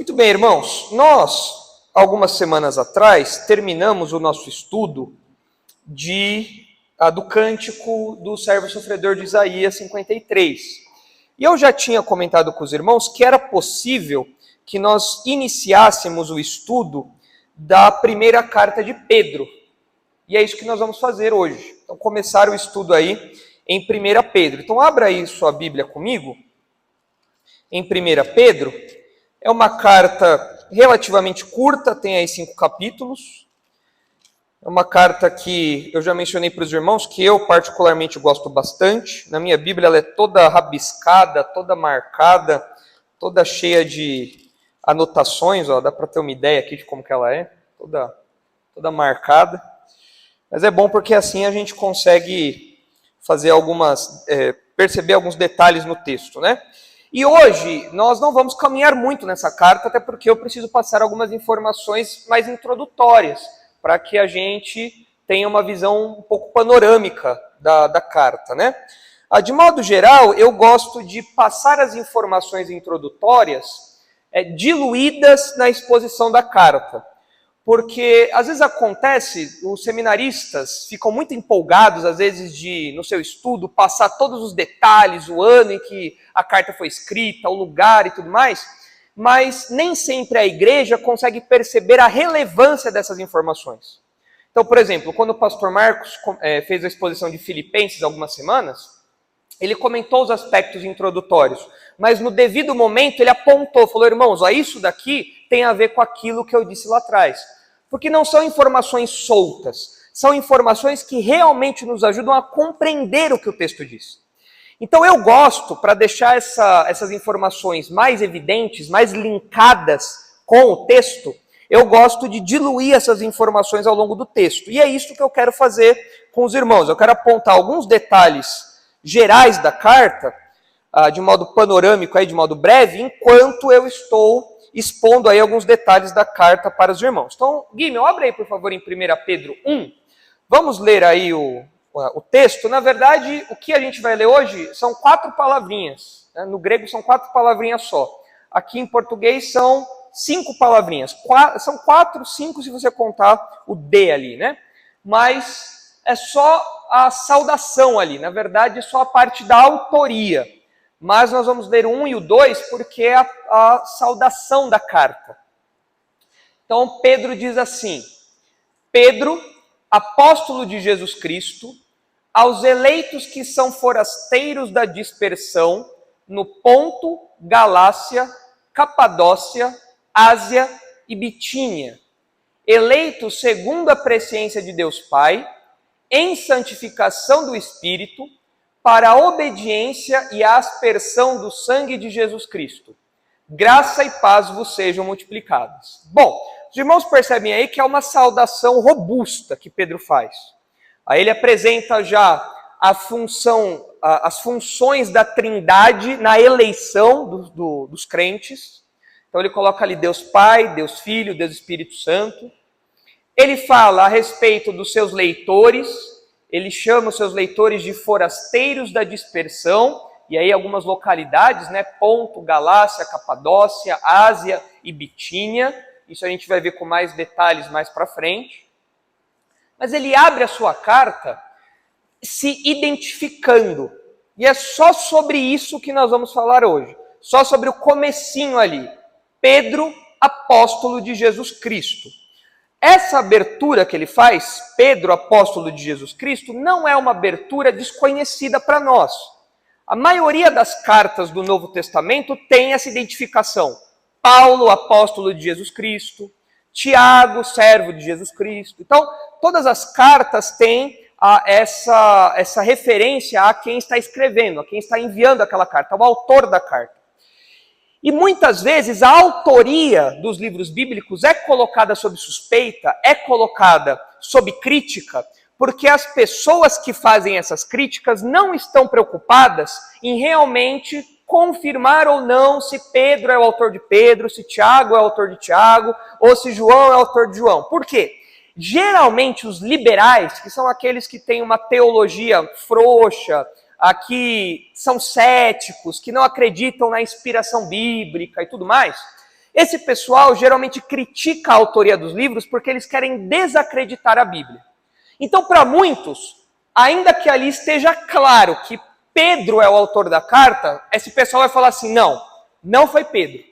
Muito bem, irmãos. Nós, algumas semanas atrás, terminamos o nosso estudo do cântico do servo sofredor de Isaías 53. E eu já tinha comentado com os irmãos que era possível que nós iniciássemos o estudo da primeira carta de Pedro. E é isso que nós vamos fazer hoje. Então, começar o estudo aí em 1 Pedro. Então, abra aí sua Bíblia comigo. Em 1 Pedro, é uma carta relativamente curta, tem aí 5 capítulos. É uma carta que eu já mencionei para os irmãos, que eu particularmente gosto bastante. Na minha Bíblia ela é toda rabiscada, toda marcada, toda cheia de anotações, ó, dá para ter uma ideia aqui de como que ela é, toda marcada. Mas é bom porque assim a gente consegue fazer perceber alguns detalhes no texto, né? E hoje nós não vamos caminhar muito nessa carta, até porque eu preciso passar algumas informações mais introdutórias, para que a gente tenha uma visão um pouco panorâmica da carta, né? De modo geral, eu gosto de passar as informações introdutórias diluídas na exposição da carta. Porque às vezes acontece, os seminaristas ficam muito empolgados, às vezes, no seu estudo, passar todos os detalhes, o ano em que a carta foi escrita, o lugar e tudo mais, mas nem sempre a igreja consegue perceber a relevância dessas informações. Então, por exemplo, quando o pastor Marcos fez a exposição de Filipenses há algumas semanas, ele comentou os aspectos introdutórios, mas no devido momento ele apontou, falou, irmãos, ó, isso daqui tem a ver com aquilo que eu disse lá atrás. Porque não são informações soltas, são informações que realmente nos ajudam a compreender o que o texto diz. Então eu gosto, para deixar essas informações mais evidentes, mais linkadas com o texto, eu gosto de diluir essas informações ao longo do texto. E é isso que eu quero fazer com os irmãos. Eu quero apontar alguns detalhes gerais da carta, de modo panorâmico, aí, de modo breve, enquanto eu estou expondo aí alguns detalhes da carta para os irmãos. Então, Guilherme, abre aí, por favor, em 1 Pedro 1. Vamos ler aí o texto. Na verdade, o que a gente vai ler hoje são 4 palavrinhas. Né? No grego são 4 palavrinhas só. Aqui em português são 5 palavrinhas. São 4, 5 se você contar o D ali, né? Mas é só a saudação ali. Na verdade, é só a parte da autoria. Mas nós vamos ler o 1 e o 2 porque é a saudação da carta. Então Pedro diz assim: Pedro, apóstolo de Jesus Cristo, aos eleitos que são forasteiros da dispersão no Ponto, Galácia, Capadócia, Ásia e Bitínia, eleitos segundo a presciência de Deus Pai, em santificação do Espírito, para a obediência e a aspersão do sangue de Jesus Cristo. Graça e paz vos sejam multiplicadas. Bom, os irmãos percebem aí que é uma saudação robusta que Pedro faz. Aí ele apresenta já as funções da Trindade na eleição dos crentes. Então ele coloca ali Deus Pai, Deus Filho, Deus Espírito Santo. Ele fala a respeito dos seus leitores. Ele chama os seus leitores de forasteiros da dispersão, e aí algumas localidades, né? Ponto, Galácia, Capadócia, Ásia e Bitínia. Isso a gente vai ver com mais detalhes mais para frente. Mas ele abre a sua carta se identificando. E é só sobre isso que nós vamos falar hoje. Só sobre o comecinho ali. Pedro, apóstolo de Jesus Cristo. Essa abertura que ele faz, Pedro, apóstolo de Jesus Cristo, não é uma abertura desconhecida para nós. A maioria das cartas do Novo Testamento tem essa identificação. Paulo, apóstolo de Jesus Cristo. Tiago, servo de Jesus Cristo. Então, todas as cartas têm essa referência a quem está escrevendo, a quem está enviando aquela carta, ao autor da carta. E muitas vezes a autoria dos livros bíblicos é colocada sob suspeita, é colocada sob crítica, porque as pessoas que fazem essas críticas não estão preocupadas em realmente confirmar ou não se Pedro é o autor de Pedro, se Tiago é o autor de Tiago, ou se João é o autor de João. Por quê? Geralmente os liberais, que são aqueles que têm uma teologia frouxa, que são céticos, que não acreditam na inspiração bíblica e tudo mais, Esse pessoal geralmente critica a autoria dos livros porque eles querem desacreditar a Bíblia. Então, para muitos, ainda que ali esteja claro que Pedro é o autor da carta, esse pessoal vai falar assim, não foi Pedro.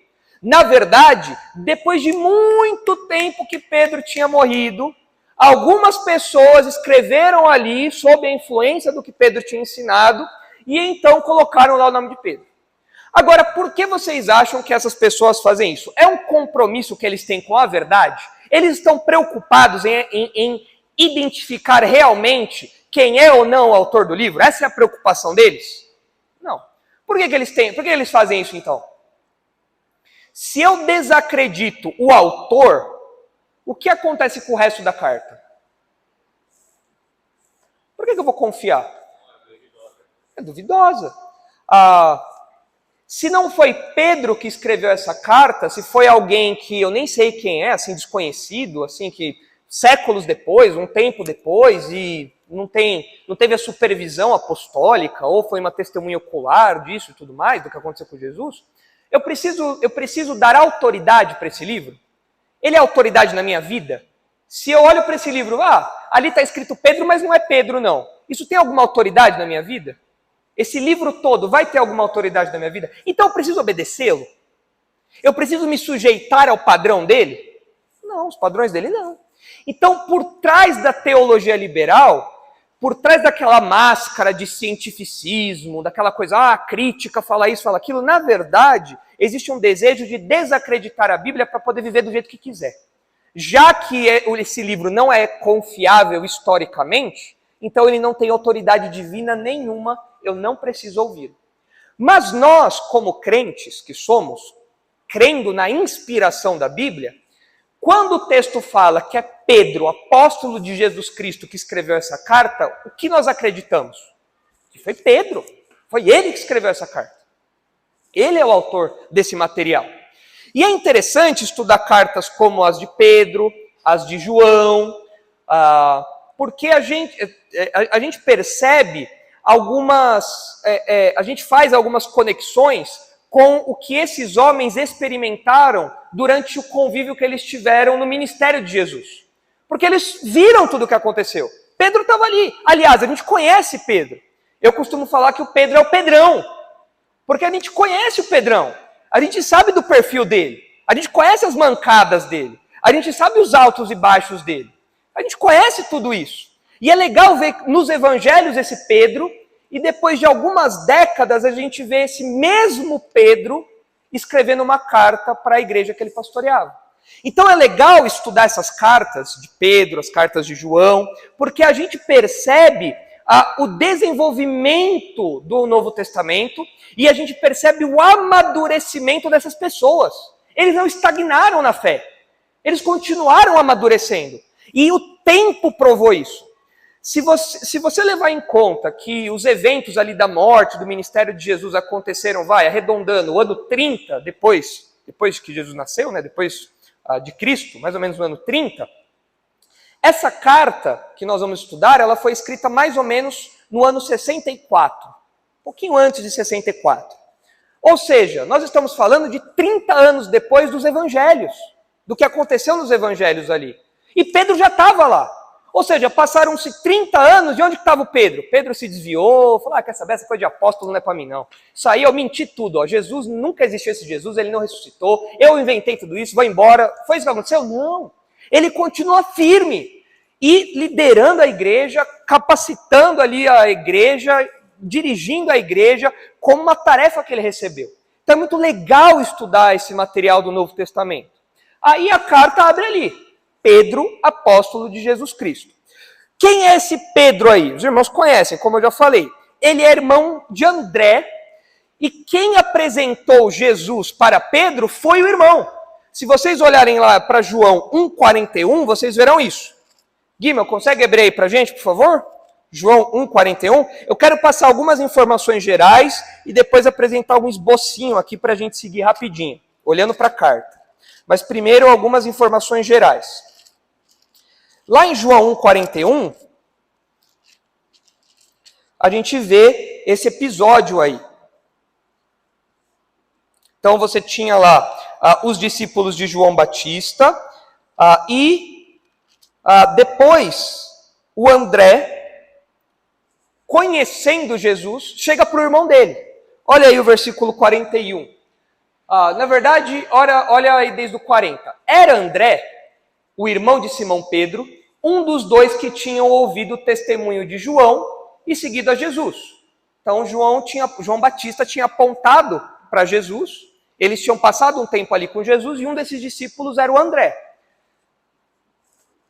Na verdade, depois de muito tempo que Pedro tinha morrido, algumas pessoas escreveram ali sob a influência do que Pedro tinha ensinado e então colocaram lá o nome de Pedro. Agora, por que vocês acham que essas pessoas fazem isso? É um compromisso que eles têm com a verdade? Eles estão preocupados em identificar realmente quem é ou não o autor do livro? Essa é a preocupação deles? Não. Por que eles fazem isso então? Se eu desacredito o autor, o que acontece com o resto da carta? Por que eu vou confiar? É duvidosa. Se não foi Pedro que escreveu essa carta, se foi alguém que eu nem sei quem é, assim, desconhecido, assim, que séculos depois, um tempo depois, e não teve a supervisão apostólica, ou foi uma testemunha ocular disso e tudo mais, do que aconteceu com Jesus, eu preciso dar autoridade para esse livro? Ele é autoridade na minha vida? Se eu olho para esse livro, ali está escrito Pedro, mas não é Pedro, não. Isso tem alguma autoridade na minha vida? Esse livro todo vai ter alguma autoridade na minha vida? Então eu preciso obedecê-lo? Eu preciso me sujeitar ao padrão dele? Não, os padrões dele não. Então, por trás da teologia liberal, por trás daquela máscara de cientificismo, daquela coisa, crítica, fala isso, fala aquilo, na verdade, existe um desejo de desacreditar a Bíblia para poder viver do jeito que quiser. Já que esse livro não é confiável historicamente, então ele não tem autoridade divina nenhuma, eu não preciso ouvir. Mas nós, como crentes que somos, crendo na inspiração da Bíblia, quando o texto fala que é Pedro, apóstolo de Jesus Cristo, que escreveu essa carta, o que nós acreditamos? Que foi Pedro. Foi ele que escreveu essa carta. Ele é o autor desse material. E é interessante estudar cartas como as de Pedro, as de João, porque a gente percebe a gente faz algumas conexões com o que esses homens experimentaram durante o convívio que eles tiveram no ministério de Jesus. Porque eles viram tudo o que aconteceu. Pedro estava ali. Aliás, a gente conhece Pedro. Eu costumo falar que o Pedro é o Pedrão. Porque a gente conhece o Pedrão. A gente sabe do perfil dele. A gente conhece as mancadas dele. A gente sabe os altos e baixos dele. A gente conhece tudo isso. E é legal ver nos evangelhos esse Pedro, e depois de algumas décadas a gente vê esse mesmo Pedro escrevendo uma carta para a igreja que ele pastoreava. Então é legal estudar essas cartas de Pedro, as cartas de João, porque a gente percebe o desenvolvimento do Novo Testamento e a gente percebe o amadurecimento dessas pessoas. Eles não estagnaram na fé, eles continuaram amadurecendo. E o tempo provou isso. Se você levar em conta que os eventos ali da morte, do ministério de Jesus aconteceram, arredondando, o ano 30, depois que Jesus nasceu, né, depois de Cristo, mais ou menos no ano 30, essa carta que nós vamos estudar, ela foi escrita mais ou menos no ano 64, um pouquinho antes de 64. Ou seja, nós estamos falando de 30 anos depois dos evangelhos, do que aconteceu nos evangelhos ali. E Pedro já estava lá. Ou seja, passaram-se 30 anos, e onde estava o Pedro? Pedro se desviou, falou, quer saber, essa coisa de apóstolo não é para mim não. Isso aí eu menti tudo, Jesus, nunca existiu esse Jesus, ele não ressuscitou, eu inventei tudo isso, vou embora. Foi isso que aconteceu? Não. Ele continua firme e liderando a igreja, capacitando ali a igreja, dirigindo a igreja como uma tarefa que ele recebeu. Então é muito legal estudar esse material do Novo Testamento. Aí a carta abre ali. Pedro, apóstolo de Jesus Cristo. Quem é esse Pedro aí? Os irmãos conhecem, como eu já falei. Ele é irmão de André, e quem apresentou Jesus para Pedro foi o irmão. Se vocês olharem lá para João 1,41, vocês verão isso. Guilherme, consegue abrir aí para a gente, por favor? João 1,41. Eu quero passar algumas informações gerais e depois apresentar algum esbocinho aqui para a gente seguir rapidinho, olhando para a carta. Mas primeiro algumas informações gerais. Lá em João 1,41, a gente vê esse episódio aí. Então você tinha lá os discípulos de João Batista e depois o André, conhecendo Jesus, chega para o irmão dele. Olha aí o versículo 41. Na verdade, olha aí desde o 40. Era André, o irmão de Simão Pedro, um dos dois que tinham ouvido o testemunho de João e seguido a Jesus. Então João Batista tinha apontado para Jesus, eles tinham passado um tempo ali com Jesus e um desses discípulos era o André.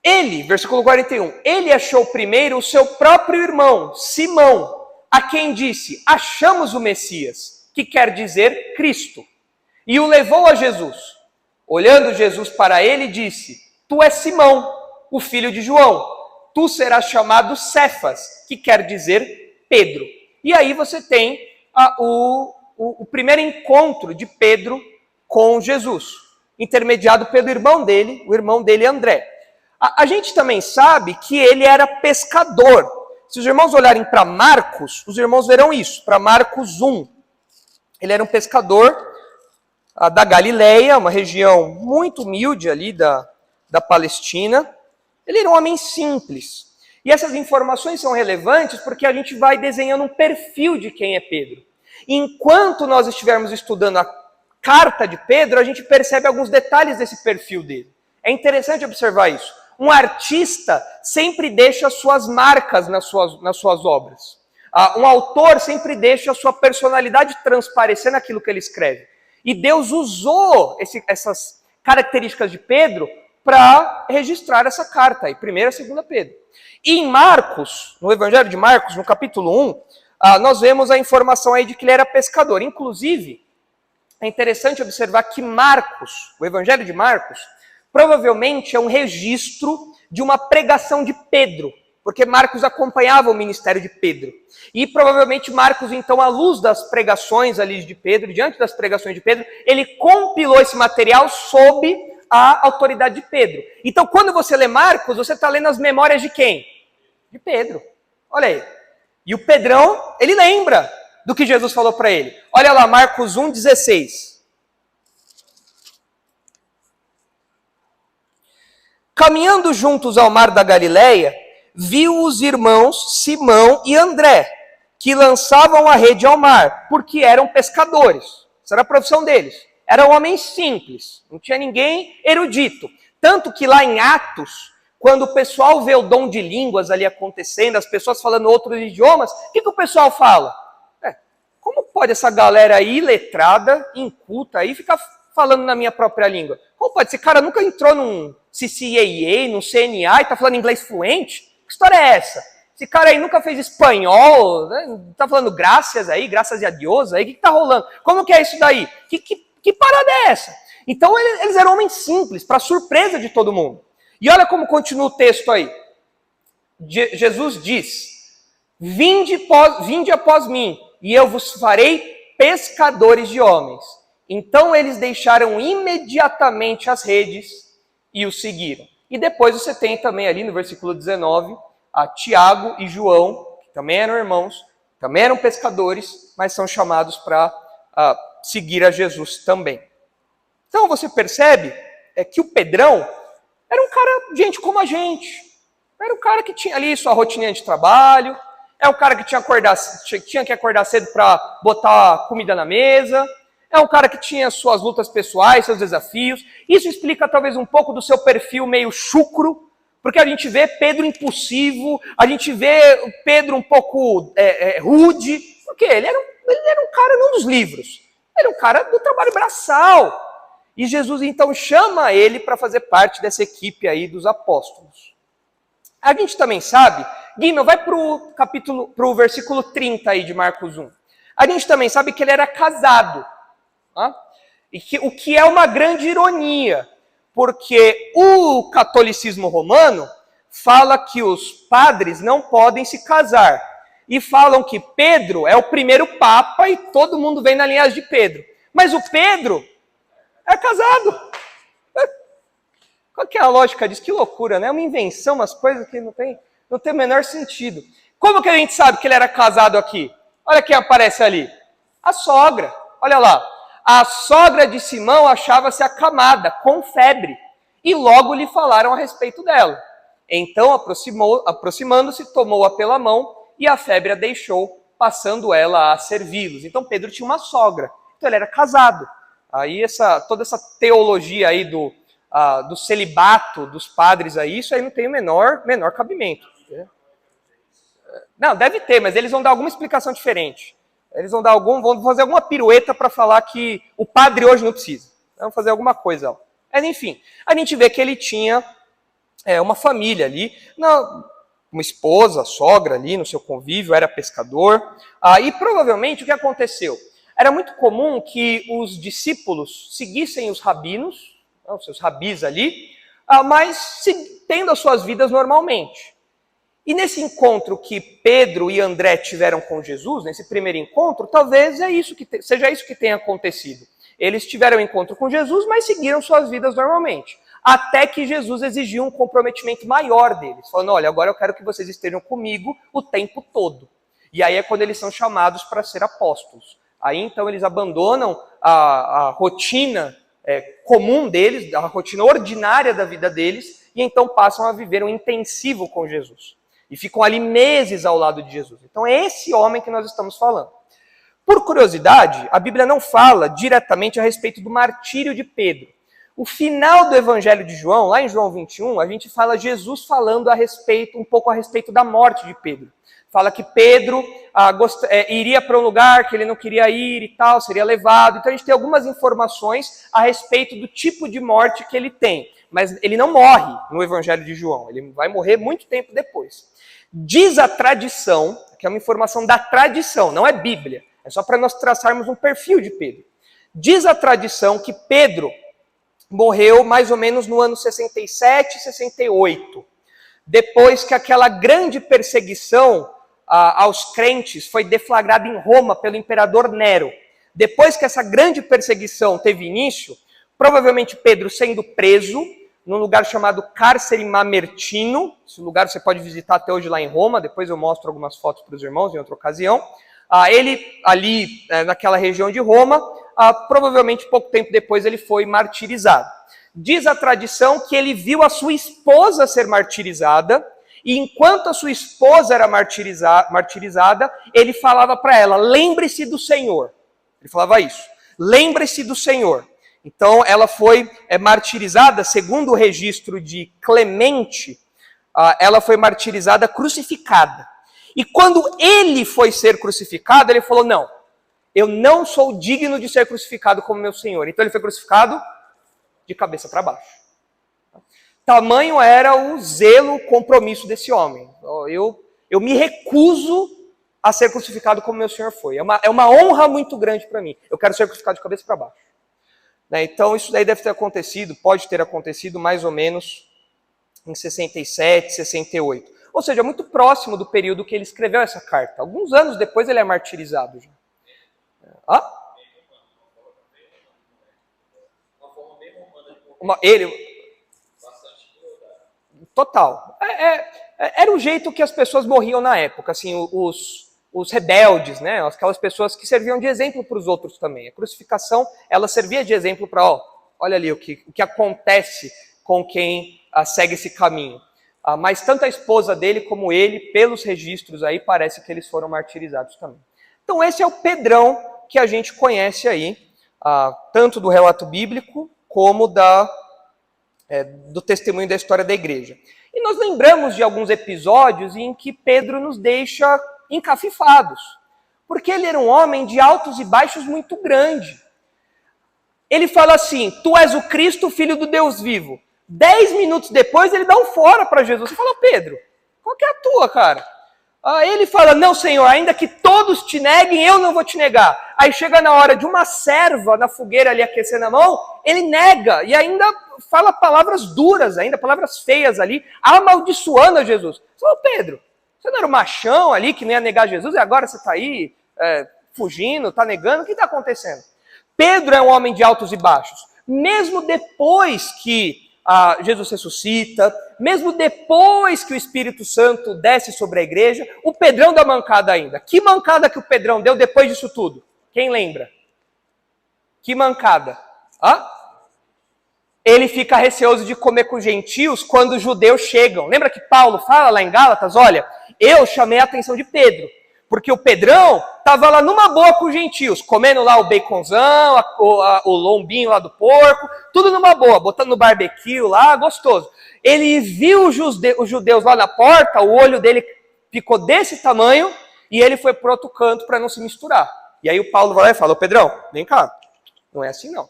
Ele, versículo 41, ele achou primeiro o seu próprio irmão, Simão, a quem disse, achamos o Messias, que quer dizer Cristo, e o levou a Jesus. Olhando Jesus para ele, disse, tu és Simão, o filho de João, tu serás chamado Cefas, que quer dizer Pedro. E aí você tem o primeiro encontro de Pedro com Jesus, intermediado pelo irmão dele, o irmão dele André. A gente também sabe que ele era pescador. Se os irmãos olharem para Marcos, os irmãos verão isso, para Marcos 1. Ele era um pescador da Galileia, uma região muito humilde ali da Palestina. Ele era um homem simples. E essas informações são relevantes porque a gente vai desenhando um perfil de quem é Pedro. Enquanto nós estivermos estudando a carta de Pedro, a gente percebe alguns detalhes desse perfil dele. É interessante observar isso. Um artista sempre deixa suas marcas nas suas obras. Um autor sempre deixa a sua personalidade transparecer naquilo que ele escreve. E Deus usou essas características de Pedro para registrar essa carta, aí, 1ª e 2ª Pedro. E em Marcos, no Evangelho de Marcos, no capítulo 1, nós vemos a informação aí de que ele era pescador. Inclusive, é interessante observar que Marcos, o Evangelho de Marcos, provavelmente é um registro de uma pregação de Pedro, porque Marcos acompanhava o ministério de Pedro. E provavelmente Marcos, então, à luz das pregações ali de Pedro, diante das pregações de Pedro, ele compilou esse material sob a autoridade de Pedro. Então, quando você lê Marcos, você está lendo as memórias de quem? De Pedro. Olha aí. E o Pedrão, ele lembra do que Jesus falou para ele. Olha lá, Marcos 1,16. Caminhando juntos ao mar da Galileia, viu os irmãos Simão e André, que lançavam a rede ao mar, porque eram pescadores. Essa era a profissão deles. Eram homens simples, não tinha ninguém erudito. Tanto que lá em Atos, quando o pessoal vê o dom de línguas ali acontecendo, as pessoas falando outros idiomas, o que o pessoal fala? Como pode essa galera aí, letrada, inculta, aí, ficar falando na minha própria língua? Como pode? Esse cara nunca entrou num CCAA, num CNA e está falando inglês fluente? Que história é essa? Esse cara aí nunca fez espanhol, né? Tá falando graças aí, graças a Deus aí, o que está rolando? Como que é isso daí? Que parada é essa? Então eles eram homens simples, para surpresa de todo mundo. E olha como continua o texto aí. Jesus diz, vinde após mim, e eu vos farei pescadores de homens. Então eles deixaram imediatamente as redes e o seguiram. E depois você tem também ali no versículo 19, Tiago e João, que também eram irmãos, também eram pescadores, mas são chamados para seguir a Jesus também. Então você percebe que o Pedrão era um cara, gente como a gente. Era um cara que tinha ali sua rotininha de trabalho, é um cara que tinha que acordar cedo para botar comida na mesa, é um cara que tinha suas lutas pessoais, seus desafios. Isso explica talvez um pouco do seu perfil meio chucro, porque a gente vê Pedro impulsivo, a gente vê Pedro um pouco rude, porque ele era um cara não dos livros, ele era um cara do trabalho braçal. E Jesus então chama ele para fazer parte dessa equipe aí dos apóstolos. A gente também sabe, Guilherme, vai para o versículo 30 aí de Marcos 1. A gente também sabe que ele era casado. E o que é uma grande ironia, porque o catolicismo romano fala que os padres não podem se casar. E falam que Pedro é o primeiro papa e todo mundo vem na linhagem de Pedro. Mas o Pedro é casado. Qual que é a lógica disso? Que loucura, né? É uma invenção, umas coisas que não tem o menor sentido. Como que a gente sabe que ele era casado aqui? Olha quem aparece ali. A sogra. Olha lá. A sogra de Simão achava-se acamada, com febre, e logo lhe falaram a respeito dela. Então, aproximando-se, tomou-a pela mão, e a febre a deixou, passando ela a servi-los. Então, Pedro tinha uma sogra, então ele era casado. Aí toda essa teologia aí do celibato dos padres aí, isso aí não tem o menor cambimento. Não, deve ter, mas eles vão dar alguma explicação diferente. Eles vão fazer alguma pirueta para falar que o padre hoje não precisa. Vão fazer alguma coisa. Mas enfim, a gente vê que ele tinha uma família ali, uma esposa, sogra ali no seu convívio, era pescador. E provavelmente o que aconteceu? Era muito comum que os discípulos seguissem os rabinos, os seus rabis ali, mas tendo as suas vidas normalmente. E nesse encontro que Pedro e André tiveram com Jesus, nesse primeiro encontro, talvez seja isso que tenha acontecido. Eles tiveram um encontro com Jesus, mas seguiram suas vidas normalmente. Até que Jesus exigiu um comprometimento maior deles, falando, olha, agora eu quero que vocês estejam comigo o tempo todo. E aí é quando eles são chamados para ser apóstolos. Aí então eles abandonam a rotina comum deles, a rotina ordinária da vida deles, e então passam a viver um intensivo com Jesus. E ficam ali meses ao lado de Jesus. Então é esse homem que nós estamos falando. Por curiosidade, a Bíblia não fala diretamente a respeito do martírio de Pedro. O final do Evangelho de João, lá em João 21, a gente fala Jesus falando um pouco a respeito da morte de Pedro. Fala que Pedro iria para um lugar que ele não queria ir e tal, seria levado. Então a gente tem algumas informações a respeito do tipo de morte que ele tem. Mas ele não morre no Evangelho de João, ele vai morrer muito tempo depois. Diz a tradição, que é uma informação da tradição, não é Bíblia, é só para nós traçarmos um perfil de Pedro. Diz a tradição que Pedro morreu mais ou menos no ano 67, 68, depois que aquela grande perseguição aos crentes foi deflagrada em Roma pelo imperador Nero. Depois que essa grande perseguição teve início, provavelmente Pedro sendo preso num lugar chamado Cárcere Mamertino. Esse lugar você pode visitar até hoje lá em Roma, depois eu mostro algumas fotos para os irmãos em outra ocasião. Ele, ali naquela região de Roma, provavelmente pouco tempo depois ele foi martirizado. Diz a tradição que ele viu a sua esposa ser martirizada, e enquanto a sua esposa era martirizada, ele falava para ela, lembre-se do Senhor. Ele falava isso, lembre-se do Senhor. Então ela foi martirizada, segundo o registro de Clemente, ela foi martirizada crucificada. E quando ele foi ser crucificado, ele falou, não, eu não sou digno de ser crucificado como meu Senhor. Então ele foi crucificado de cabeça para baixo. Tamanho era o zelo, o compromisso desse homem. Eu me recuso a ser crucificado como meu Senhor foi. É uma honra muito grande para mim. Eu quero ser crucificado de cabeça para baixo. Então isso daí deve ter acontecido, pode ter acontecido mais ou menos em 67, 68. Ou seja, muito próximo do período que ele escreveu essa carta. Alguns anos depois ele é martirizado já. Total. Era o jeito que as pessoas morriam na época, assim, os rebeldes, né? Aquelas pessoas que serviam de exemplo para os outros também. A crucificação, ela servia de exemplo para, olha ali o que acontece com quem segue esse caminho. Mas tanto a esposa dele como ele, pelos registros aí, parece que eles foram martirizados também. Então esse é o Pedrão que a gente conhece aí, tanto do relato bíblico como do testemunho da história da igreja. E nós lembramos de alguns episódios em que Pedro nos deixa encafifados, porque ele era um homem de altos e baixos muito grande. Ele fala assim, tu és o Cristo, filho do Deus vivo. 10 minutos depois ele dá um fora para Jesus. Você fala, Pedro, qual que é a tua, cara? Ele fala, não, Senhor, ainda que todos te neguem, eu não vou te negar. Aí chega na hora de uma serva na fogueira ali aquecendo a mão, ele nega e ainda fala palavras duras, ainda palavras feias ali, amaldiçoando a Jesus. Você fala, Pedro, você não era o machão ali que não ia negar Jesus e agora você está aí fugindo, está negando? O que está acontecendo? Pedro é um homem de altos e baixos. Mesmo depois que Jesus ressuscita, mesmo depois que o Espírito Santo desce sobre a igreja, o Pedrão dá mancada ainda. Que mancada que o Pedrão deu depois disso tudo? Quem lembra? Que mancada. Ele fica receoso de comer com os gentios quando os judeus chegam. Lembra que Paulo fala lá em Gálatas? Olha, eu chamei a atenção de Pedro, porque o Pedrão estava lá numa boa com os gentios, comendo lá o baconzão, o lombinho lá do porco, tudo numa boa, botando no barbecue lá, gostoso. Ele viu os judeus lá na porta, o olho dele ficou desse tamanho e ele foi para outro canto para não se misturar. E aí o Paulo vai lá e fala, Pedrão, vem cá, não é assim não.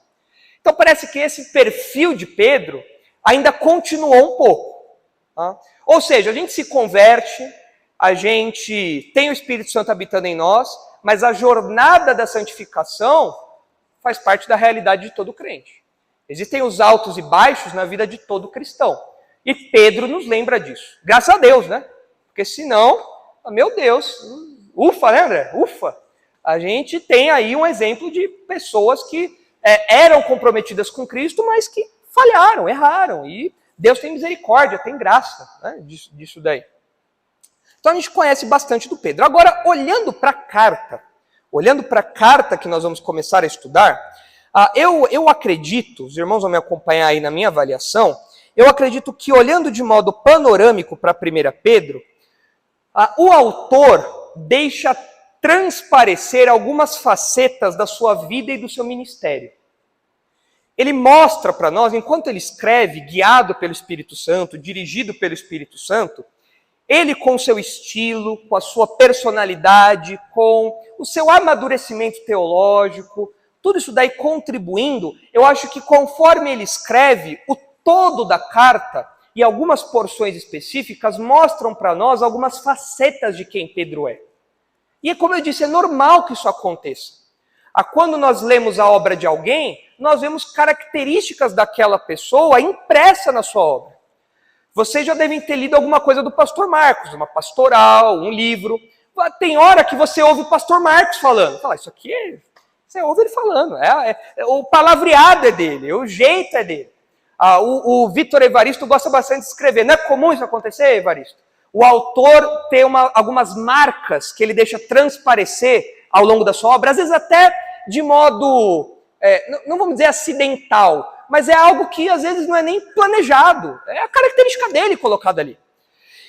Então parece que esse perfil de Pedro ainda continuou um pouco. Tá? Ou seja, a gente se converte, a gente tem o Espírito Santo habitando em nós, mas a jornada da santificação faz parte da realidade de todo crente. Existem os altos e baixos na vida de todo cristão. E Pedro nos lembra disso. Graças a Deus, né? Porque senão, meu Deus, ufa, né, André? Ufa! A gente tem aí um exemplo de pessoas que eram comprometidas com Cristo, mas que falharam, erraram. E Deus tem misericórdia, tem graça, né, disso daí. Então a gente conhece bastante do Pedro. Agora, olhando para a carta que nós vamos começar a estudar, eu acredito, os irmãos vão me acompanhar aí na minha avaliação, eu acredito que olhando de modo panorâmico para 1 Pedro, o autor deixa transparecer algumas facetas da sua vida e do seu ministério. Ele mostra para nós, enquanto ele escreve, guiado pelo Espírito Santo, dirigido pelo Espírito Santo, ele com o seu estilo, com a sua personalidade, com o seu amadurecimento teológico, tudo isso daí contribuindo, eu acho que conforme ele escreve, o todo da carta e algumas porções específicas mostram para nós algumas facetas de quem Pedro é. E como eu disse, é normal que isso aconteça. Quando nós lemos a obra de alguém, nós vemos características daquela pessoa impressa na sua obra. Vocês já devem ter lido alguma coisa do pastor Marcos, uma pastoral, um livro. Tem hora que você ouve o pastor Marcos falando. Fala, isso aqui você ouve ele falando. O palavreado é dele, o jeito é dele. O Vitor Evaristo gosta bastante de escrever. Não é comum isso acontecer, Evaristo? O autor tem algumas marcas que ele deixa transparecer ao longo da sua obra, às vezes até de modo, não vamos dizer acidental, mas é algo que às vezes não é nem planejado, é a característica dele colocada ali.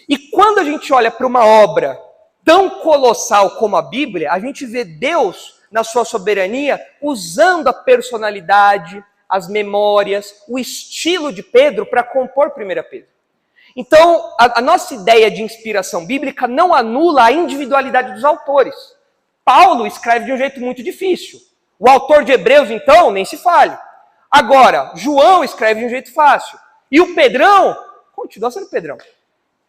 E quando a gente olha para uma obra tão colossal como a Bíblia, a gente vê Deus, na sua soberania, usando a personalidade, as memórias, o estilo de Pedro para compor 1 Pedro. Então, a nossa ideia de inspiração bíblica não anula a individualidade dos autores. Paulo escreve de um jeito muito difícil. O autor de Hebreus, então, nem se fale. Agora, João escreve de um jeito fácil. E o Pedrão continua sendo Pedrão.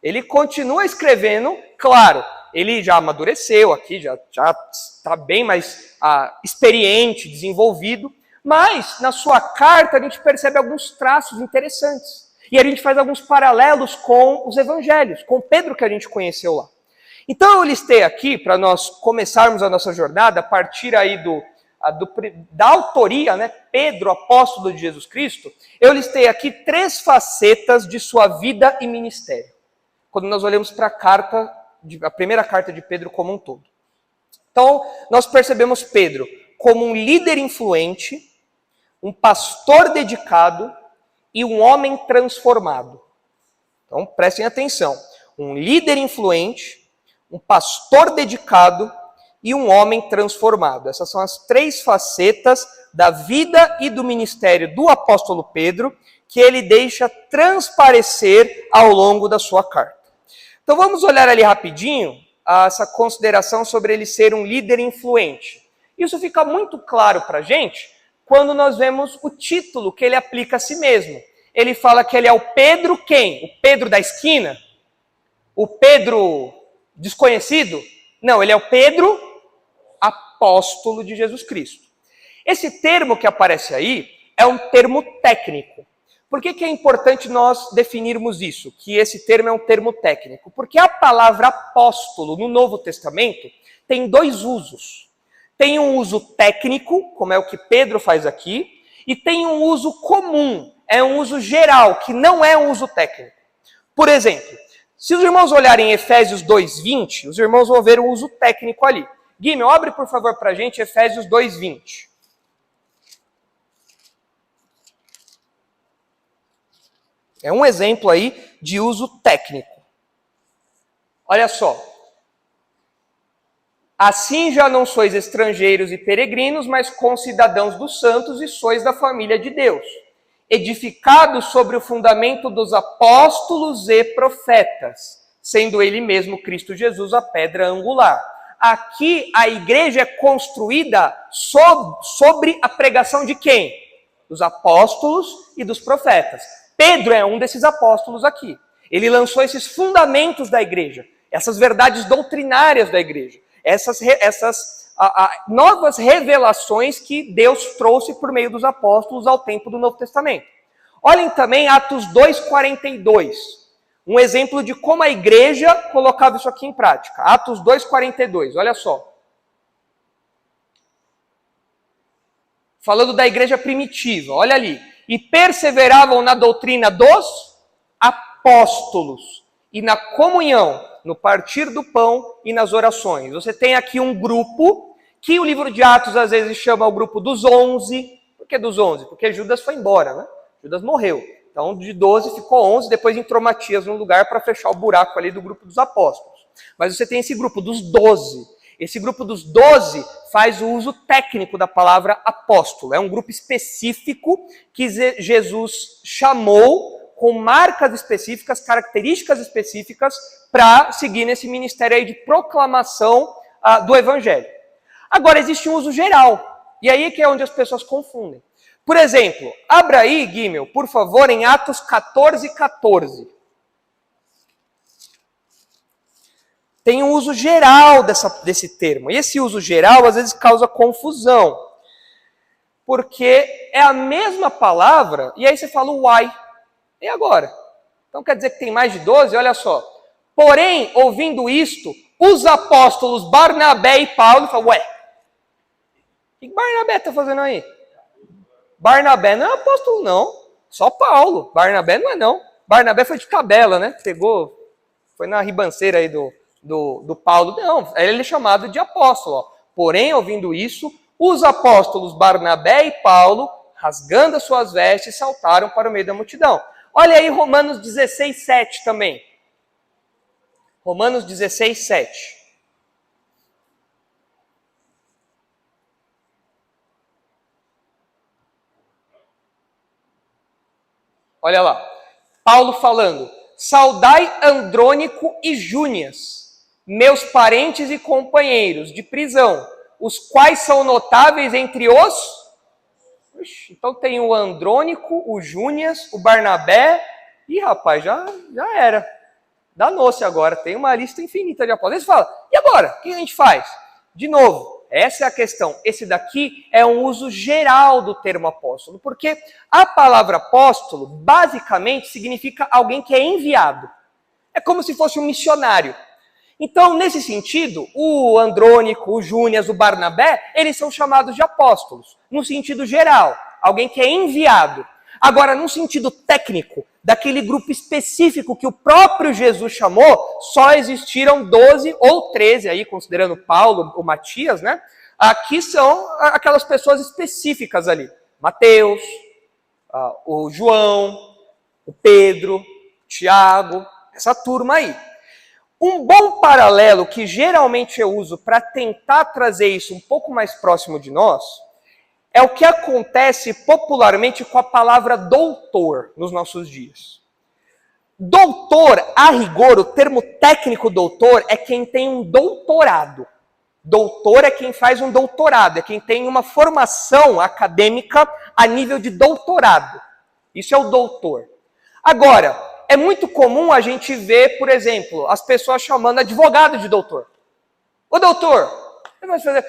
Ele continua escrevendo, claro, ele já amadureceu aqui, já está bem mais experiente, desenvolvido, mas na sua carta a gente percebe alguns traços interessantes. E a gente faz alguns paralelos com os evangelhos, com Pedro que a gente conheceu lá. Então eu listei aqui, para nós começarmos a nossa jornada, a partir aí da autoria, né, Pedro, apóstolo de Jesus Cristo, eu listei aqui 3 facetas de sua vida e ministério. Quando nós olhamos para a primeira carta de Pedro como um todo. Então, nós percebemos Pedro como um líder influente, um pastor dedicado e um homem transformado. Então, prestem atenção. Um líder influente, um pastor dedicado e um homem transformado. Essas são as 3 facetas da vida e do ministério do apóstolo Pedro que ele deixa transparecer ao longo da sua carta. Então, vamos olhar ali rapidinho essa consideração sobre ele ser um líder influente. Isso fica muito claro para a gente quando nós vemos o título que ele aplica a si mesmo. Ele fala que ele é o Pedro quem? O Pedro da esquina? O Pedro desconhecido? Não, ele é o Pedro apóstolo de Jesus Cristo. Esse termo que aparece aí é um termo técnico. Por que é importante nós definirmos isso? Que esse termo é um termo técnico? Porque a palavra apóstolo no Novo Testamento tem 2 usos. Tem um uso técnico, como é o que Pedro faz aqui, e tem um uso comum, é um uso geral, que não é um uso técnico. Por exemplo, se os irmãos olharem Efésios 2:20, os irmãos vão ver o uso técnico ali. Guilherme, abre por favor para a gente Efésios 2:20. É um exemplo aí de uso técnico. Olha só. Assim já não sois estrangeiros e peregrinos, mas concidadãos dos santos e sois da família de Deus, edificados sobre o fundamento dos apóstolos e profetas, sendo ele mesmo Cristo Jesus a pedra angular. Aqui a igreja é construída sobre a pregação de quem? Dos apóstolos e dos profetas. Pedro é um desses apóstolos aqui. Ele lançou esses fundamentos da igreja, essas verdades doutrinárias da igreja, essas novas revelações que Deus trouxe por meio dos apóstolos ao tempo do Novo Testamento. Olhem também Atos 2,42, um exemplo de como a igreja colocava isso aqui em prática. Atos 2,42, olha só. Falando da igreja primitiva, olha ali. E perseveravam na doutrina dos apóstolos e na comunhão, no partir do pão e nas orações. Você tem aqui um grupo que o livro de Atos às vezes chama o grupo dos 11. Por que dos 11? Porque Judas foi embora, né? Judas morreu. Então de 12 ficou 11, depois entrou Matias no lugar para fechar o buraco ali do grupo dos apóstolos. Mas você tem esse grupo dos 12. Esse grupo dos 12 faz o uso técnico da palavra apóstolo. É um grupo específico que Jesus chamou com marcas específicas, características específicas, para seguir nesse ministério aí de proclamação do evangelho. Agora, existe um uso geral, e aí que é onde as pessoas confundem. Por exemplo, abra aí, Guimel, por favor, em Atos 14:14. Tem um uso geral desse termo, e esse uso geral às vezes causa confusão, porque é a mesma palavra, e aí você fala uai. E agora? Então quer dizer que tem mais de 12? Olha só. Porém, ouvindo isto, os apóstolos Barnabé e Paulo falam, ué, o que Barnabé está fazendo aí? Barnabé não é apóstolo não, só Paulo. Barnabé não é não. Barnabé foi de tabela, né? Foi na ribanceira aí do Paulo. Não, ele é chamado de apóstolo. Ó. Porém, ouvindo isso, os apóstolos Barnabé e Paulo, rasgando as suas vestes, saltaram para o meio da multidão. Olha aí Romanos 16:7 também. Romanos 16:7. Olha lá. Paulo falando, saudai Andrônico e Júnias, meus parentes e companheiros de prisão, os quais são notáveis entre os... Então tem o Andrônico, o Júnias, o Barnabé. Ih, rapaz, já era. Danou-se agora. Tem uma lista infinita de apóstolos. Aí você fala, e agora? O que a gente faz? De novo, essa é a questão. Esse daqui é um uso geral do termo apóstolo. Porque a palavra apóstolo, basicamente, significa alguém que é enviado. É como se fosse um missionário. Então, nesse sentido, o Andrônico, o Júnias, o Barnabé, eles são chamados de apóstolos, no sentido geral, alguém que é enviado. Agora, no sentido técnico, daquele grupo específico que o próprio Jesus chamou, só existiram 12 ou 13, aí, considerando Paulo ou Matias, né? Aqui são aquelas pessoas específicas ali. Mateus, o João, o Pedro, o Tiago, essa turma aí. Um bom paralelo que geralmente eu uso para tentar trazer isso um pouco mais próximo de nós é o que acontece popularmente com a palavra doutor nos nossos dias. Doutor, a rigor, o termo técnico doutor é quem tem um doutorado. Doutor é quem faz um doutorado, é quem tem uma formação acadêmica a nível de doutorado. Isso é o doutor. Agora, é muito comum a gente ver, por exemplo, as pessoas chamando advogado de doutor. Ô doutor,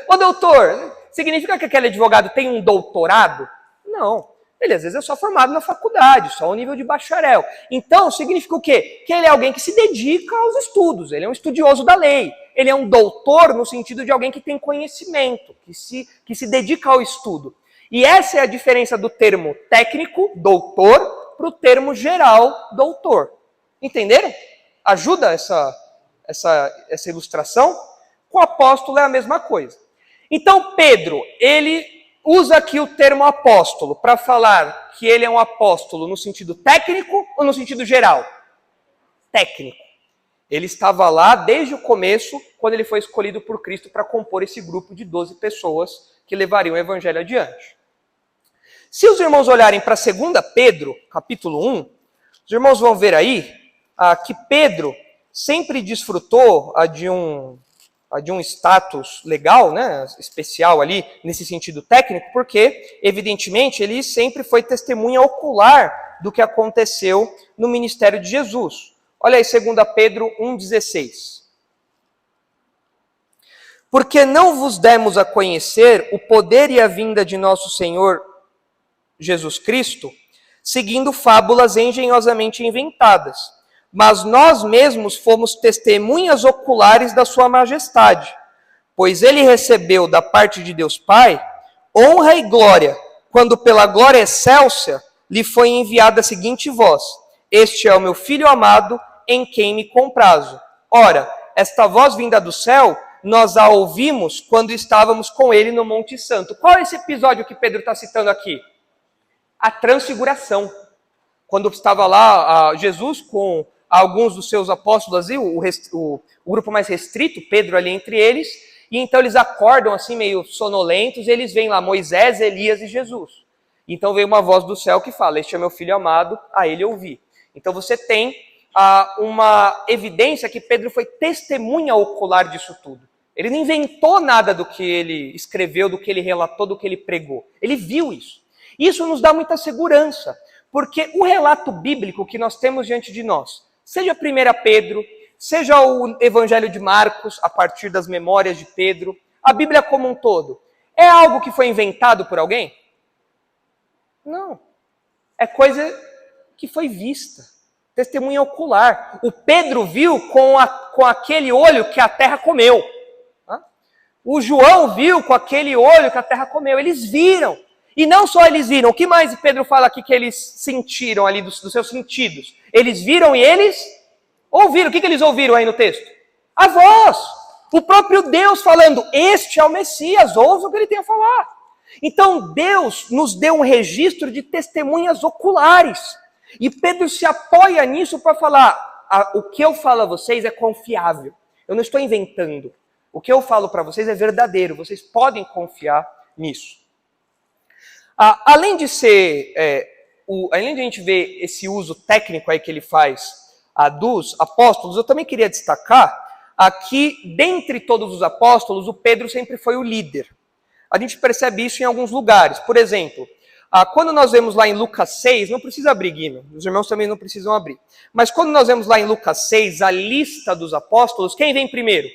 ô doutor, significa que aquele advogado tem um doutorado? Não. Ele às vezes é só formado na faculdade, só o nível de bacharel. Então, significa o quê? Que ele é alguém que se dedica aos estudos, ele é um estudioso da lei. Ele é um doutor no sentido de alguém que tem conhecimento, que se dedica ao estudo. E essa é a diferença do termo técnico, doutor, para o termo geral, doutor. Entenderam? Ajuda essa ilustração? Com o apóstolo é a mesma coisa. Então, Pedro, ele usa aqui o termo apóstolo para falar que ele é um apóstolo no sentido técnico ou no sentido geral? Técnico. Ele estava lá desde o começo, quando ele foi escolhido por Cristo para compor esse grupo de 12 pessoas que levariam o evangelho adiante. Se os irmãos olharem para 2 Pedro, capítulo 1, os irmãos vão ver aí que Pedro sempre desfrutou de um status legal, né, especial ali, nesse sentido técnico, porque, evidentemente, ele sempre foi testemunha ocular do que aconteceu no ministério de Jesus. Olha aí, 2 Pedro 1,16. Porque não vos demos a conhecer o poder e a vinda de nosso Senhor Jesus Cristo, seguindo fábulas engenhosamente inventadas, mas nós mesmos fomos testemunhas oculares da sua majestade, pois ele recebeu da parte de Deus Pai honra e glória, quando pela glória excelsa lhe foi enviada a seguinte voz: este é o meu Filho amado, em quem me comprazo. Ora, esta voz vinda do céu, nós a ouvimos quando estávamos com ele no Monte Santo. Qual é esse episódio que Pedro está citando aqui? A transfiguração. Quando estava lá Jesus com alguns dos seus apóstolos, o grupo mais restrito, Pedro ali entre eles, e então eles acordam assim meio sonolentos, e eles veem lá Moisés, Elias e Jesus. Então veio uma voz do céu que fala: este é meu Filho amado, a ele ouvi. Então você tem uma evidência que Pedro foi testemunha ocular disso tudo. Ele não inventou nada do que ele escreveu, do que ele relatou, do que ele pregou. Ele viu isso. Isso nos dá muita segurança, porque o relato bíblico que nós temos diante de nós, seja 1 Pedro, seja o Evangelho de Marcos, a partir das memórias de Pedro, a Bíblia como um todo, é algo que foi inventado por alguém? Não. É coisa que foi vista. Testemunha ocular. O Pedro viu com aquele olho que a terra comeu. O João viu com aquele olho que a terra comeu. Eles viram. E não só eles viram. O que mais Pedro fala aqui que eles sentiram ali dos seus sentidos? Eles viram e eles ouviram. O que eles ouviram aí no texto? A voz. O próprio Deus falando: este é o Messias, ouça o que ele tem a falar. Então Deus nos deu um registro de testemunhas oculares. E Pedro se apoia nisso para falar: o que eu falo a vocês é confiável. Eu não estou inventando. O que eu falo para vocês é verdadeiro. Vocês podem confiar nisso. Além de a gente ver esse uso técnico aí que ele faz dos apóstolos, eu também queria destacar que, dentre todos os apóstolos, o Pedro sempre foi o líder. A gente percebe isso em alguns lugares. Por exemplo, quando nós vemos lá em Lucas 6, não precisa abrir, Guilherme, os irmãos também não precisam abrir, mas quando nós vemos lá em Lucas 6 a lista dos apóstolos, quem vem primeiro?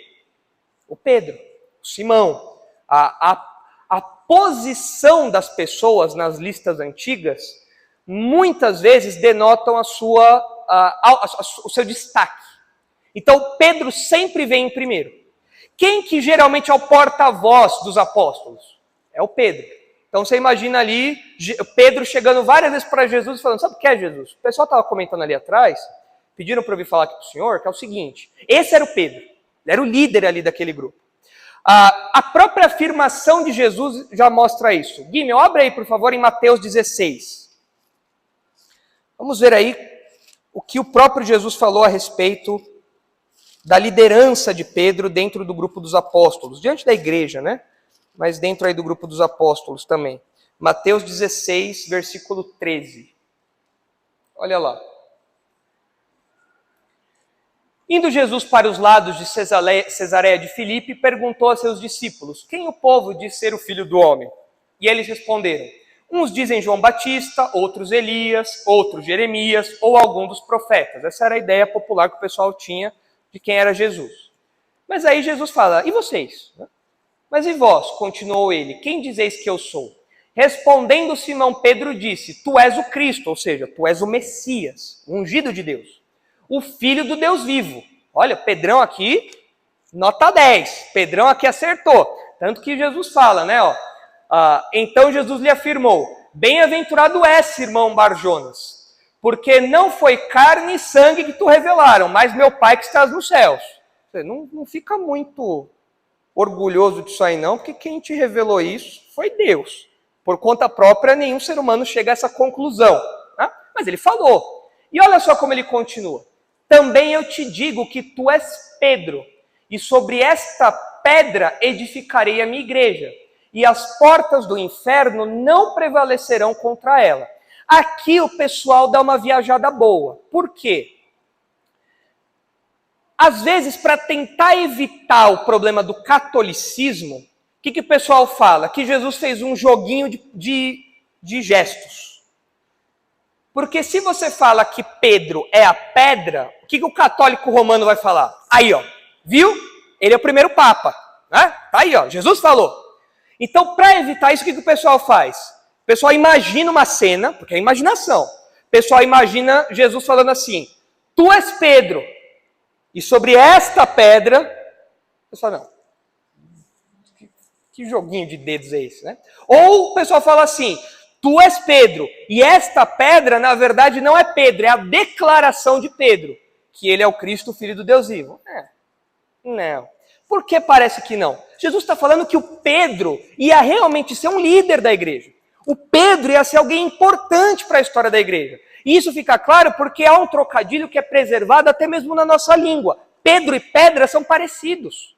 O Pedro, o Simão. A posição das pessoas nas listas antigas muitas vezes denotam o seu destaque. Então Pedro sempre vem em primeiro. Quem que geralmente é o porta-voz dos apóstolos? É o Pedro. Então você imagina ali Pedro chegando várias vezes para Jesus e falando: sabe o que é, Jesus? O pessoal estava comentando ali atrás, pediram para eu vir falar aqui para o senhor, que é o seguinte: esse era o Pedro, ele era o líder ali daquele grupo. A própria afirmação de Jesus já mostra isso. Guilherme, abre aí, por favor, em Mateus 16. Vamos ver aí o que o próprio Jesus falou a respeito da liderança de Pedro dentro do grupo dos apóstolos, diante da igreja, né? Mas dentro aí do grupo dos apóstolos também. Mateus 16, versículo 13. Olha lá. Indo Jesus para os lados de Cesareia de Filipe, perguntou a seus discípulos: quem o povo diz ser o Filho do Homem? E eles responderam: uns dizem João Batista, outros Elias, outros Jeremias ou algum dos profetas. Essa era a ideia popular que o pessoal tinha de quem era Jesus. Mas aí Jesus fala: e vocês? Mas e vós? Continuou ele: quem dizeis que eu sou? Respondendo Simão Pedro disse: tu és o Cristo, ou seja, tu és o Messias, o ungido de Deus, o Filho do Deus vivo. Olha, Pedrão aqui, nota 10. Pedrão aqui acertou. Tanto que Jesus fala, né? Então Jesus lhe afirmou: bem-aventurado és, irmão Barjonas, porque não foi carne e sangue que tu revelaram, mas meu Pai que estás nos céus. Você não fica muito orgulhoso disso aí não, porque quem te revelou isso foi Deus. Por conta própria, nenhum ser humano chega a essa conclusão. Né? Mas ele falou. E olha só como ele continua. Também eu te digo que tu és Pedro, e sobre esta pedra edificarei a minha igreja, e as portas do inferno não prevalecerão contra ela. Aqui o pessoal dá uma viajada boa. Por quê? Às vezes, para tentar evitar o problema do catolicismo, o que o pessoal fala? Que Jesus fez um joguinho de gestos. Porque se você fala que Pedro é a pedra, o que o católico romano vai falar? Aí, ó, viu? Ele é o primeiro papa. Né? Tá aí, ó, Jesus falou. Então, para evitar isso, o que o pessoal faz? O pessoal imagina uma cena, porque é imaginação. O pessoal imagina Jesus falando assim, tu és Pedro, e sobre esta pedra, o pessoal, não, que joguinho de dedos é esse, né? Ou o pessoal fala assim, tu és Pedro, e esta pedra, na verdade, não é Pedro, é a declaração de Pedro, que ele é o Cristo, filho do Deus vivo. Não. Por que parece que não? Jesus está falando que o Pedro ia realmente ser um líder da igreja. O Pedro ia ser alguém importante para a história da igreja. E isso fica claro porque há um trocadilho que é preservado até mesmo na nossa língua. Pedro e pedra são parecidos.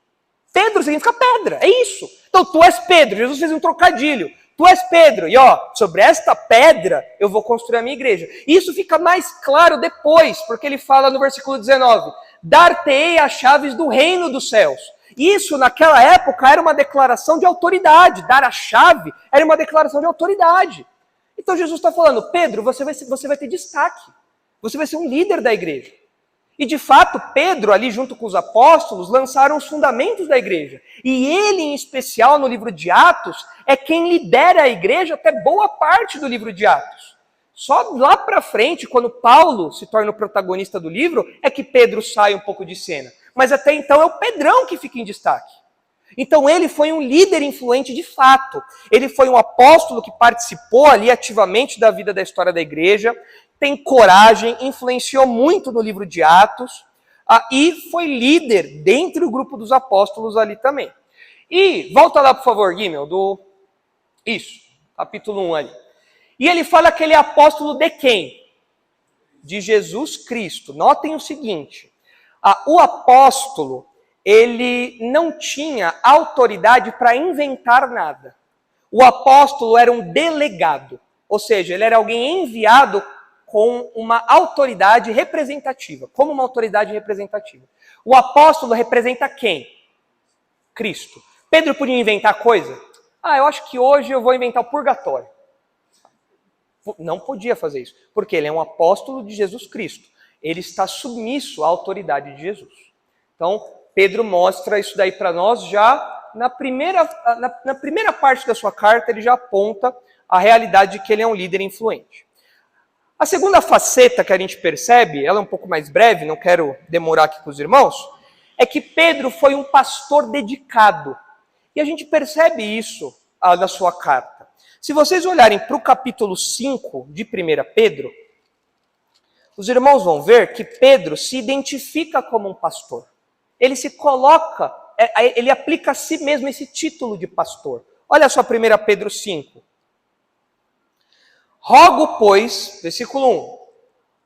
Pedro significa pedra, é isso. Então, tu és Pedro, Jesus fez um trocadilho. Tu és Pedro, e ó, sobre esta pedra eu vou construir a minha igreja. E isso fica mais claro depois, porque ele fala no versículo 19, dar-te-ei as chaves do reino dos céus. Isso, naquela época, era uma declaração de autoridade. Dar a chave era uma declaração de autoridade. Então Jesus está falando, Pedro, você vai ter destaque. Você vai ser um líder da igreja. E de fato, Pedro, ali junto com os apóstolos, lançaram os fundamentos da igreja. E ele, em especial, no livro de Atos, é quem lidera a igreja até boa parte do livro de Atos. Só lá para frente, quando Paulo se torna o protagonista do livro, é que Pedro sai um pouco de cena. Mas até então é o Pedrão que fica em destaque. Então ele foi um líder influente de fato. Ele foi um apóstolo que participou ali ativamente da vida da história da igreja, tem coragem, influenciou muito no livro de Atos, e foi líder dentro do grupo dos apóstolos ali também. E, volta lá por favor, Guimel, isso, capítulo 1 ali. E ele fala que ele é apóstolo de quem? De Jesus Cristo. Notem o seguinte, o apóstolo, ele não tinha autoridade para inventar nada. O apóstolo era um delegado, ou seja, ele era alguém enviado com uma autoridade representativa. Como uma autoridade representativa. O apóstolo representa quem? Cristo. Pedro podia inventar coisa? Eu acho que hoje eu vou inventar o purgatório. Não podia fazer isso, porque ele é um apóstolo de Jesus Cristo. Ele está submisso à autoridade de Jesus. Então, Pedro mostra isso daí para nós já na primeira parte da sua carta, ele já aponta a realidade de que ele é um líder influente. A segunda faceta que a gente percebe, ela é um pouco mais breve, não quero demorar aqui com os irmãos, é que Pedro foi um pastor dedicado. E a gente percebe isso na sua carta. Se vocês olharem para o capítulo 5 de 1 Pedro, os irmãos vão ver que Pedro se identifica como um pastor. Ele se coloca, ele aplica a si mesmo esse título de pastor. Olha só 1 Pedro 5. Rogo, pois, versículo 1,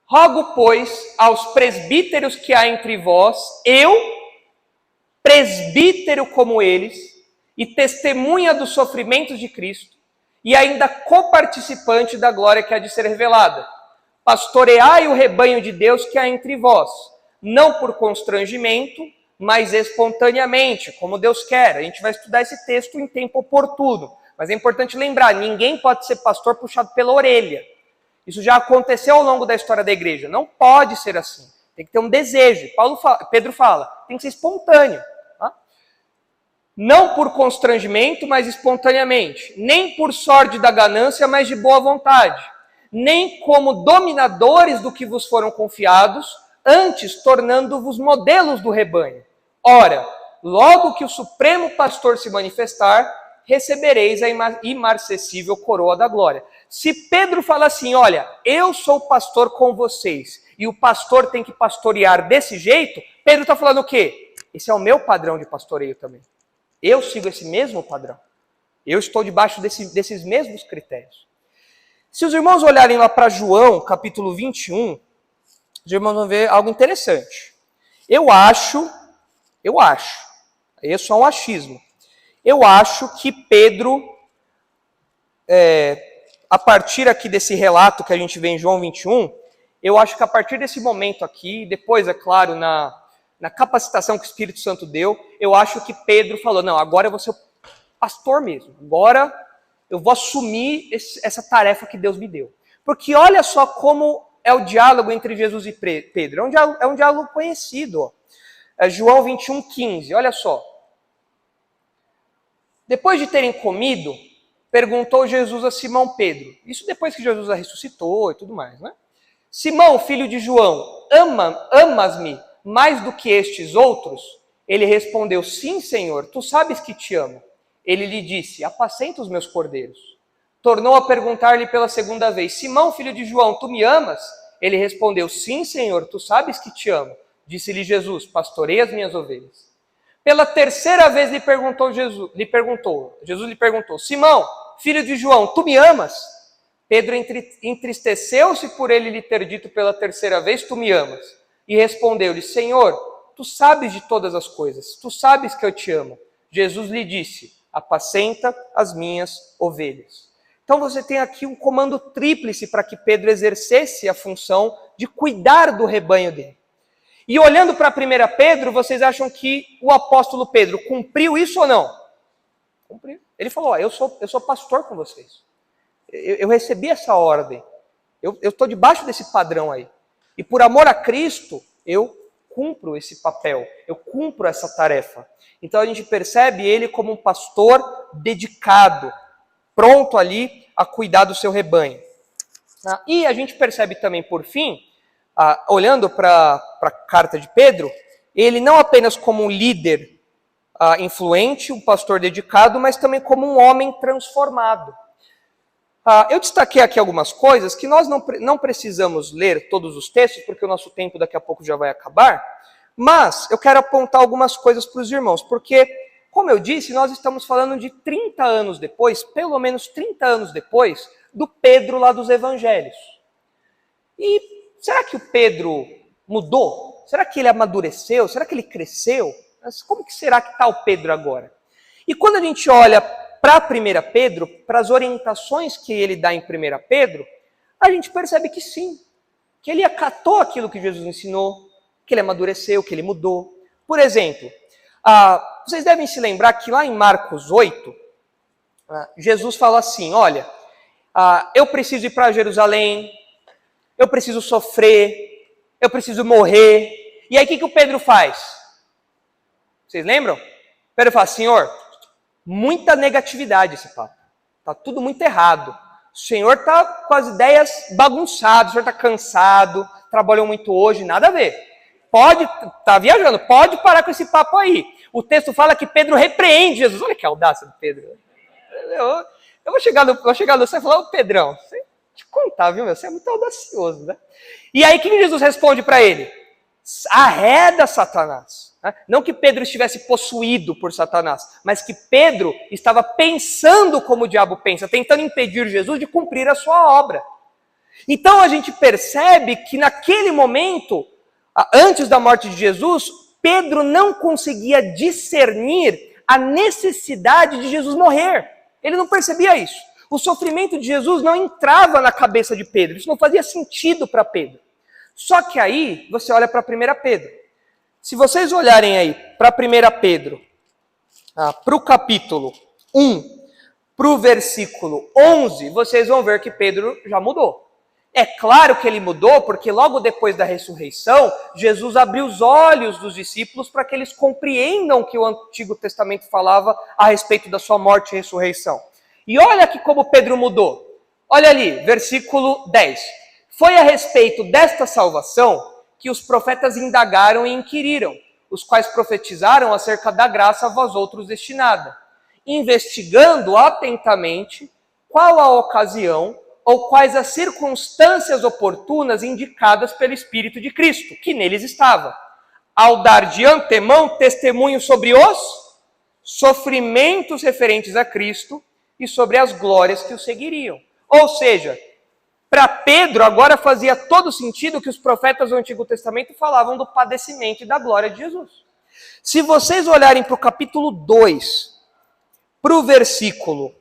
rogo, pois, aos presbíteros que há entre vós, eu, presbítero como eles, e testemunha dos sofrimentos de Cristo, e ainda coparticipante da glória que há de ser revelada. Pastoreai o rebanho de Deus que há entre vós, não por constrangimento, mas espontaneamente, como Deus quer. A gente vai estudar esse texto em tempo oportuno. Mas é importante lembrar, ninguém pode ser pastor puxado pela orelha. Isso já aconteceu ao longo da história da igreja. Não pode ser assim. Tem que ter um desejo. Pedro fala, tem que ser espontâneo. Tá? Não por constrangimento, mas espontaneamente. Nem por sorte da ganância, mas de boa vontade. Nem como dominadores do que vos foram confiados, antes tornando-vos modelos do rebanho. Ora, logo que o supremo pastor se manifestar, recebereis a imarcessível coroa da glória. Se Pedro fala assim, olha, eu sou pastor com vocês, e o pastor tem que pastorear desse jeito, Pedro está falando o quê? Esse é o meu padrão de pastoreio também. Eu sigo esse mesmo padrão. Eu estou debaixo desses mesmos critérios. Se os irmãos olharem lá para João, capítulo 21, os irmãos vão ver algo interessante. Eu acho, aí é só um achismo, eu acho que Pedro, a partir aqui desse relato que a gente vê em João 21, eu acho que a partir desse momento aqui, depois, é claro, na capacitação que o Espírito Santo deu, eu acho que Pedro falou, não, agora eu vou ser o pastor mesmo, agora eu vou assumir essa tarefa que Deus me deu. Porque olha só como é o diálogo entre Jesus e Pedro, é um diálogo conhecido, ó. É João 21:15, olha só. Depois de terem comido, perguntou Jesus a Simão Pedro, isso depois que Jesus a ressuscitou e tudo mais, né? Simão, filho de João, amas-me mais do que estes outros? Ele respondeu, sim, Senhor, tu sabes que te amo. Ele lhe disse, apacenta os meus cordeiros. Tornou a perguntar-lhe pela segunda vez, Simão, filho de João, tu me amas? Ele respondeu, sim, Senhor, tu sabes que te amo. Disse-lhe Jesus, pastorei as minhas ovelhas. Pela terceira vez Jesus lhe perguntou, Simão, filho de João, tu me amas? Pedro entristeceu-se por ele lhe ter dito pela terceira vez, tu me amas? E respondeu-lhe, Senhor, tu sabes de todas as coisas, tu sabes que eu te amo. Jesus lhe disse, apacenta as minhas ovelhas. Então você tem aqui um comando tríplice para que Pedro exercesse a função de cuidar do rebanho dele. E olhando para 1 Pedro, vocês acham que o apóstolo Pedro cumpriu isso ou não? Cumpriu. Ele falou, eu sou pastor com vocês. Eu recebi essa ordem. Eu estou debaixo desse padrão aí. E por amor a Cristo, eu cumpro esse papel. Eu cumpro essa tarefa. Então a gente percebe ele como um pastor dedicado, pronto ali a cuidar do seu rebanho. E a gente percebe também, por fim, olhando para a carta de Pedro, ele não apenas como um líder influente, um pastor dedicado, mas também como um homem transformado. Eu destaquei aqui algumas coisas que nós não precisamos ler todos os textos, porque o nosso tempo daqui a pouco já vai acabar, mas eu quero apontar algumas coisas para os irmãos, porque, como eu disse, nós estamos falando de 30 anos depois, pelo menos 30 anos depois, do Pedro lá dos Evangelhos. E será que o Pedro mudou? Será que ele amadureceu? Será que ele cresceu? Mas como que será que está o Pedro agora? E quando a gente olha para 1 Pedro, para as orientações que ele dá em 1 Pedro, a gente percebe que sim, que ele acatou aquilo que Jesus ensinou, que ele amadureceu, que ele mudou. Por exemplo, vocês devem se lembrar que lá em Marcos 8, Jesus fala assim, olha, eu preciso ir para Jerusalém, eu preciso sofrer, eu preciso morrer. E aí o que o Pedro faz? Vocês lembram? Pedro fala, Senhor, muita negatividade esse papo. Está tudo muito errado. O Senhor está com as ideias bagunçadas, o Senhor está cansado, trabalhou muito hoje, nada a ver. Está viajando, pode parar com esse papo aí. O texto fala que Pedro repreende Jesus. Olha que audácia do Pedro. Eu vou chegar no céu e falar, ô Pedrão, te contar, viu, meu? Você é muito audacioso, né? E aí, o que Jesus responde para ele? Arreda, Satanás. Não que Pedro estivesse possuído por Satanás, mas que Pedro estava pensando como o diabo pensa, tentando impedir Jesus de cumprir a sua obra. Então, a gente percebe que naquele momento, antes da morte de Jesus, Pedro não conseguia discernir a necessidade de Jesus morrer. Ele não percebia isso. O sofrimento de Jesus não entrava na cabeça de Pedro. Isso não fazia sentido para Pedro. Só que aí, você olha para 1 Pedro. Se vocês olharem aí para 1 Pedro, para o capítulo 1, para o versículo 11, vocês vão ver que Pedro já mudou. É claro que ele mudou, porque logo depois da ressurreição, Jesus abriu os olhos dos discípulos para que eles compreendam o que o Antigo Testamento falava a respeito da sua morte e ressurreição. E olha aqui como Pedro mudou. Olha ali, versículo 10. Foi a respeito desta salvação que os profetas indagaram e inquiriram, os quais profetizaram acerca da graça a vós outros destinada, investigando atentamente qual a ocasião ou quais as circunstâncias oportunas indicadas pelo Espírito de Cristo, que neles estava, ao dar de antemão testemunho sobre os sofrimentos referentes a Cristo e sobre as glórias que o seguiriam. Ou seja, para Pedro agora fazia todo sentido que os profetas do Antigo Testamento falavam do padecimento e da glória de Jesus. Se vocês olharem para o capítulo 2, para o versículo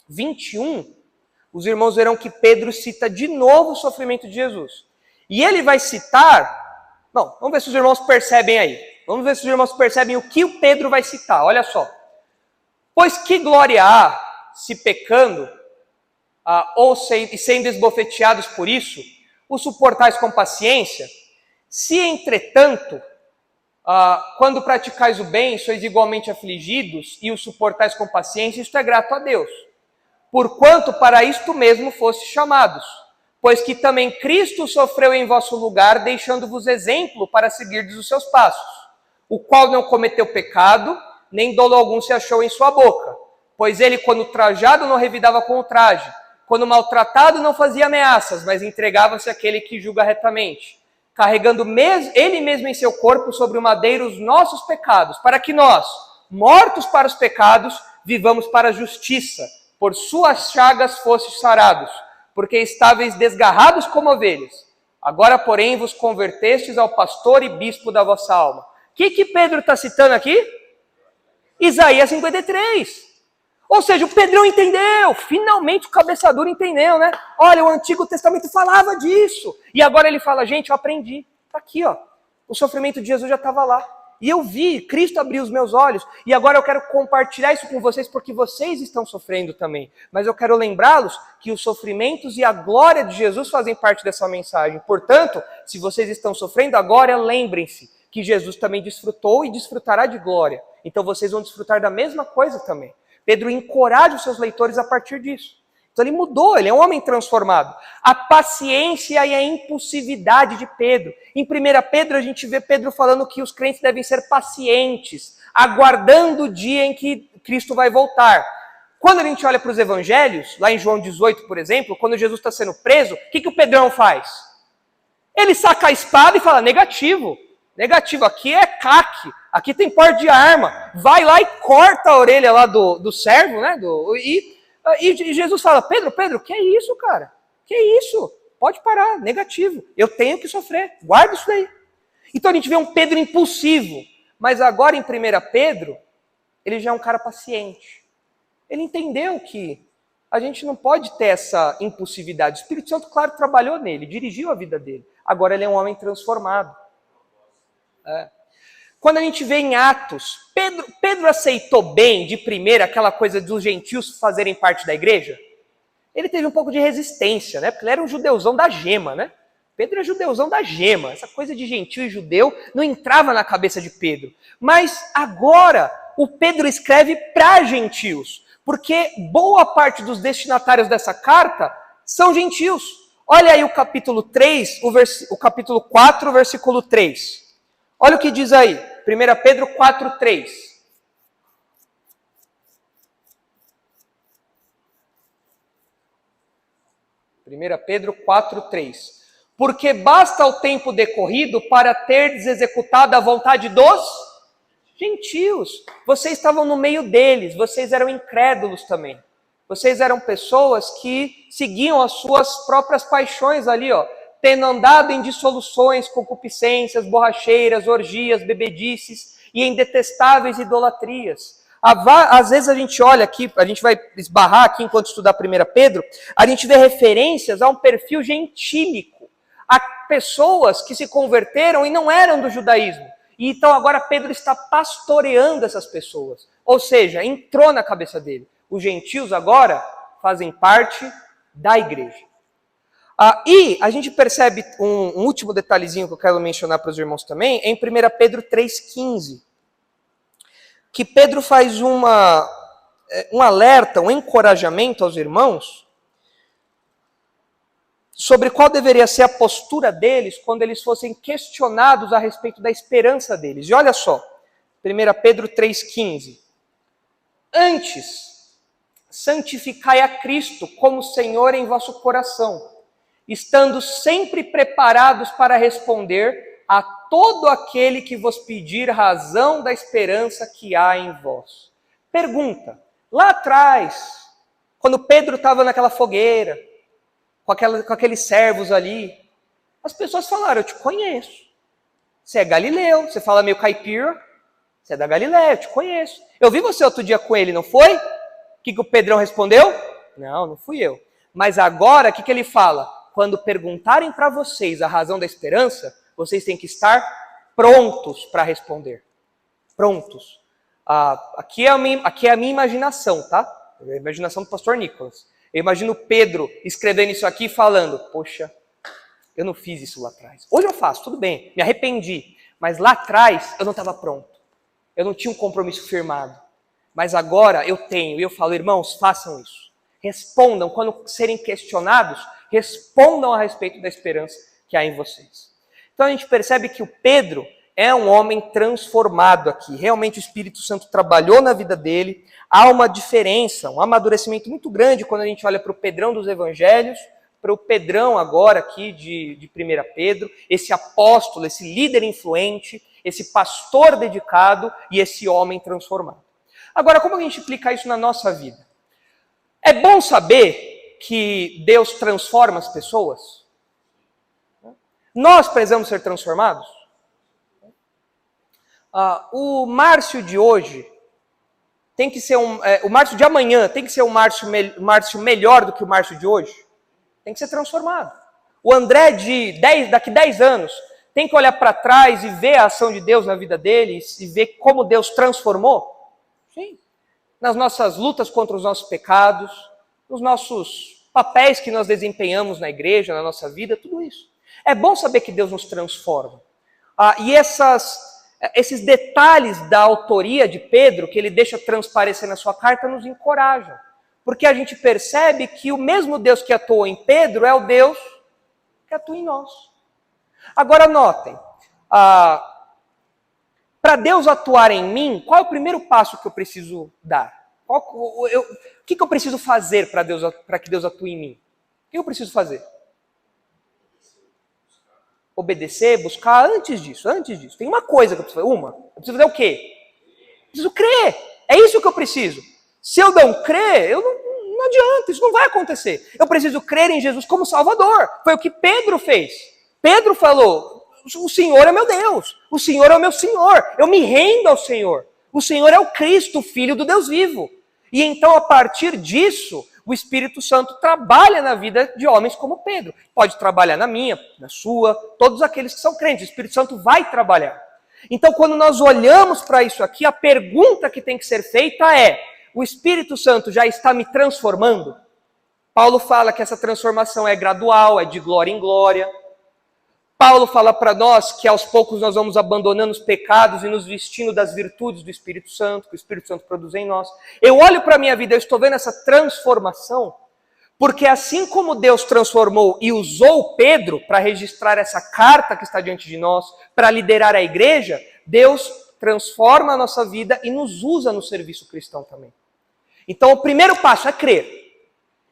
21, os irmãos verão que Pedro cita de novo o sofrimento de Jesus. E ele vai citar... Bom, vamos ver se os irmãos percebem aí. Vamos ver se os irmãos percebem o que o Pedro vai citar. Olha só. Pois que glória há, se pecando, ou sendo esbofeteados por isso, o suportais com paciência? Se, entretanto, quando praticais o bem, sois igualmente afligidos, e o suportais com paciência, isto é grato a Deus. Porquanto para isto mesmo fostes chamados, pois que também Cristo sofreu em vosso lugar, deixando-vos exemplo para seguirdes os seus passos, o qual não cometeu pecado, nem dolo algum se achou em sua boca, pois ele, quando trajado, não revidava com o traje, quando maltratado, não fazia ameaças, mas entregava-se àquele que julga retamente, carregando ele mesmo em seu corpo sobre o madeiro os nossos pecados, para que nós, mortos para os pecados, vivamos para a justiça. Por suas chagas fostes sarados, porque estáveis desgarrados como ovelhas. Agora, porém, vos convertestes ao pastor e bispo da vossa alma. O que Pedro está citando aqui? Isaías 53. Ou seja, o Pedrão entendeu. Finalmente o cabeça dura entendeu, né? Olha, o Antigo Testamento falava disso. E agora ele fala, gente, eu aprendi. Está aqui, ó. O sofrimento de Jesus já estava lá. E eu vi, Cristo abriu os meus olhos, e agora eu quero compartilhar isso com vocês, porque vocês estão sofrendo também. Mas eu quero lembrá-los que os sofrimentos e a glória de Jesus fazem parte dessa mensagem. Portanto, se vocês estão sofrendo agora, lembrem-se que Jesus também desfrutou e desfrutará de glória. Então vocês vão desfrutar da mesma coisa também. Pedro encoraja os seus leitores a partir disso. Então ele mudou, ele é um homem transformado. A paciência e a impulsividade de Pedro. Em 1 Pedro a gente vê Pedro falando que os crentes devem ser pacientes, aguardando o dia em que Cristo vai voltar. Quando a gente olha para os evangelhos, lá em João 18, por exemplo, quando Jesus está sendo preso, o que o Pedrão faz? Ele saca a espada e fala, negativo, aqui é caque, aqui tem porte de arma. Vai lá e corta a orelha lá do servo, né? E Jesus fala, Pedro, que é isso, cara? Que é isso? Pode parar, negativo. Eu tenho que sofrer, guarda isso daí. Então a gente vê um Pedro impulsivo, mas agora em 1 Pedro, ele já é um cara paciente. Ele entendeu que a gente não pode ter essa impulsividade. O Espírito Santo, claro, trabalhou nele, dirigiu a vida dele. Agora ele é um homem transformado. Quando a gente vê em Atos, Pedro aceitou bem de primeira aquela coisa dos gentios fazerem parte da igreja? Ele teve um pouco de resistência, né? Porque ele era um judeuzão da gema, né? Pedro é judeuzão da gema. Essa coisa de gentio e judeu não entrava na cabeça de Pedro. Mas agora o Pedro escreve para gentios, porque boa parte dos destinatários dessa carta são gentios. Olha aí o capítulo 3, o capítulo 4, versículo 3. Olha o que diz aí, 1 Pedro 4, 3. Pedro 4, 3. Porque basta o tempo decorrido para terdes executado a vontade dos gentios. Vocês estavam no meio deles, vocês eram incrédulos também. Vocês eram pessoas que seguiam as suas próprias paixões ali, ó. Tendo andado em dissoluções, concupiscências, borracheiras, orgias, bebedices e em detestáveis idolatrias. Às vezes a gente olha aqui, a gente vai esbarrar aqui enquanto estudar 1 Pedro, a gente vê referências a um perfil gentílico, a pessoas que se converteram e não eram do judaísmo. E então agora Pedro está pastoreando essas pessoas, ou seja, entrou na cabeça dele. Os gentios agora fazem parte da igreja. E a gente percebe um último detalhezinho que eu quero mencionar para os irmãos também, em 1 Pedro 3,15, que Pedro faz um alerta, um encorajamento aos irmãos sobre qual deveria ser a postura deles quando eles fossem questionados a respeito da esperança deles. E olha só, 1 Pedro 3,15. Antes, santificai a Cristo como Senhor em vosso coração, estando sempre preparados para responder a todo aquele que vos pedir razão da esperança que há em vós. Pergunta, lá atrás, Quando Pedro estava naquela fogueira, com aqueles servos ali, as pessoas falaram, eu te conheço. Você é galileu, você fala meio caipira, você é da Galileia, eu te conheço. Eu vi você outro dia com ele, não foi? O que o Pedrão respondeu? Não fui eu. Mas agora, o que ele fala? Quando perguntarem para vocês a razão da esperança, vocês têm que estar prontos para responder. Prontos. Aqui é a minha imaginação, tá? É a imaginação do pastor Nicolas. Eu imagino Pedro escrevendo isso aqui falando, poxa, eu não fiz isso lá atrás. Hoje eu faço, tudo bem, me arrependi. Mas lá atrás eu não estava pronto. Eu não tinha um compromisso firmado. Mas agora eu tenho. E eu falo, irmãos, façam isso. Respondam, quando serem questionados, respondam a respeito da esperança que há em vocês. Então a gente percebe que o Pedro é um homem transformado aqui. Realmente o Espírito Santo trabalhou na vida dele. Há uma diferença, um amadurecimento muito grande quando a gente olha para o Pedrão dos Evangelhos, para o Pedrão agora aqui de 1 Pedro, esse apóstolo, esse líder influente, esse pastor dedicado e esse homem transformado. Agora, como a gente aplica isso na nossa vida? É bom saber que Deus transforma as pessoas? Nós precisamos ser transformados? O Márcio de hoje tem que ser o Márcio de amanhã tem que ser um Márcio melhor do que o Márcio de hoje? Tem que ser transformado. O André daqui 10 anos tem que olhar para trás e ver a ação de Deus na vida dele e ver como Deus transformou? Sim. Nas nossas lutas contra os nossos pecados, nos nossos papéis que nós desempenhamos na igreja, na nossa vida, tudo isso. É bom saber que Deus nos transforma. E esses detalhes da autoria de Pedro, que ele deixa transparecer na sua carta, nos encorajam. Porque a gente percebe que o mesmo Deus que atuou em Pedro é o Deus que atua em nós. Agora notem, para Deus atuar em mim, qual é o primeiro passo que eu preciso dar? O que eu preciso fazer para que Deus atue em mim? O que eu preciso fazer? Obedecer, buscar, antes disso. Tem uma coisa que eu preciso fazer. Eu preciso fazer o quê? Eu preciso crer. É isso que eu preciso. Se eu não crer, não adianta, isso não vai acontecer. Eu preciso crer em Jesus como Salvador. Foi o que Pedro fez. Pedro falou, o Senhor é meu Deus, o Senhor é o meu Senhor, eu me rendo ao Senhor. O Senhor é o Cristo, o Filho do Deus vivo. E então, a partir disso, o Espírito Santo trabalha na vida de homens como Pedro. Pode trabalhar na minha, na sua, todos aqueles que são crentes. O Espírito Santo vai trabalhar. Então, quando nós olhamos para isso aqui, a pergunta que tem que ser feita é: o Espírito Santo já está me transformando? Paulo fala que essa transformação é gradual, é de glória em glória. Paulo fala para nós que aos poucos nós vamos abandonando os pecados e nos vestindo das virtudes do Espírito Santo, que o Espírito Santo produz em nós. Eu olho para a minha vida, eu estou vendo essa transformação, porque assim como Deus transformou e usou Pedro para registrar essa carta que está diante de nós, para liderar a igreja, Deus transforma a nossa vida e nos usa no serviço cristão também. Então, o primeiro passo é crer.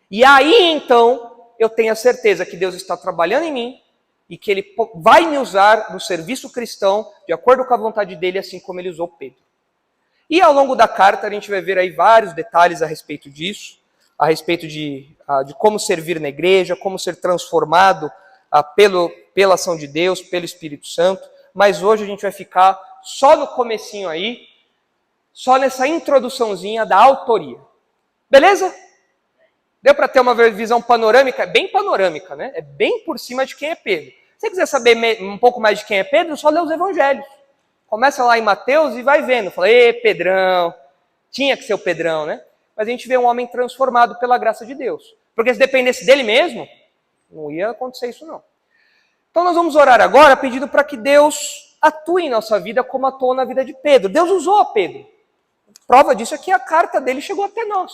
E aí, então, eu tenho a certeza que Deus está trabalhando em mim e que Ele vai me usar no serviço cristão de acordo com a vontade dEle, assim como Ele usou Pedro. E ao longo da carta a gente vai ver aí vários detalhes a respeito disso, a respeito de como servir na igreja, como ser transformado pela ação de Deus, pelo Espírito Santo. Mas hoje a gente vai ficar só no comecinho aí, só nessa introduçãozinha da autoria. Beleza? Deu para ter uma visão panorâmica? É bem panorâmica, né? É bem por cima de quem é Pedro. Se você quiser saber um pouco mais de quem é Pedro, só lê os evangelhos. Começa lá em Mateus e vai vendo. Fala, Pedrão. Tinha que ser o Pedrão, né? Mas a gente vê um homem transformado pela graça de Deus. Porque se dependesse dele mesmo, não ia acontecer isso não. Então nós vamos orar agora pedindo para que Deus atue em nossa vida como atuou na vida de Pedro. Deus usou a Pedro. Prova disso é que a carta dele chegou até nós.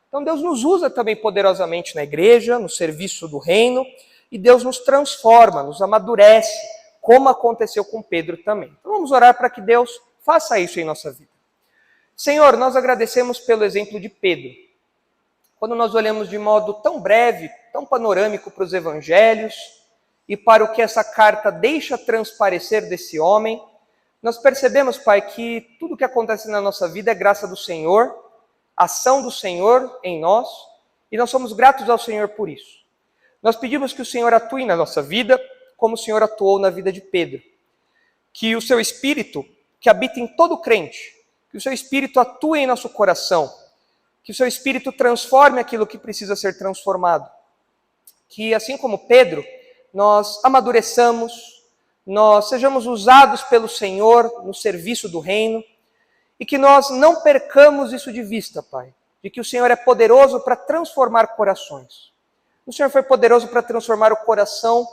Então Deus nos usa também poderosamente na igreja, no serviço do reino, e Deus nos transforma, nos amadurece, como aconteceu com Pedro também. Então vamos orar para que Deus faça isso em nossa vida. Senhor, nós agradecemos pelo exemplo de Pedro. Quando nós olhamos de modo tão breve, tão panorâmico para os evangelhos e para o que essa carta deixa transparecer desse homem, nós percebemos, Pai, que tudo que acontece na nossa vida é graça do Senhor, ação do Senhor em nós, E nós somos gratos ao Senhor por isso. Nós pedimos que o Senhor atue na nossa vida, como o Senhor atuou na vida de Pedro. Que o seu Espírito, que habita em todo crente, que o seu Espírito atue em nosso coração, que o seu Espírito transforme aquilo que precisa ser transformado. Que, assim como Pedro, nós amadureçamos, nós sejamos usados pelo Senhor no serviço do reino, e que nós não percamos isso de vista, Pai, de que o Senhor é poderoso para transformar corações. O Senhor foi poderoso para transformar o coração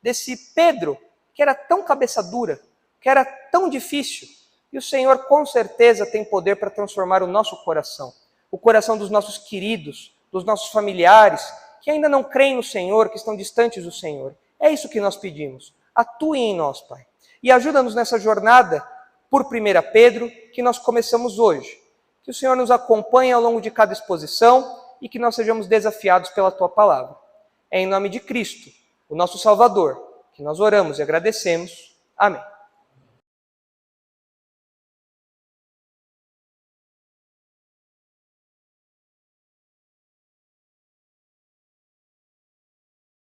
desse Pedro, que era tão cabeça dura, que era tão difícil. E o Senhor com certeza tem poder para transformar o nosso coração, o coração dos nossos queridos, dos nossos familiares, que ainda não creem no Senhor, que estão distantes do Senhor. É isso que nós pedimos. Atue em nós, Pai. E ajuda-nos nessa jornada, por 1 Pedro, que nós começamos hoje. Que o Senhor nos acompanhe ao longo de cada exposição e que nós sejamos desafiados pela Tua palavra. É em nome de Cristo, o nosso Salvador, que nós oramos e agradecemos. Amém.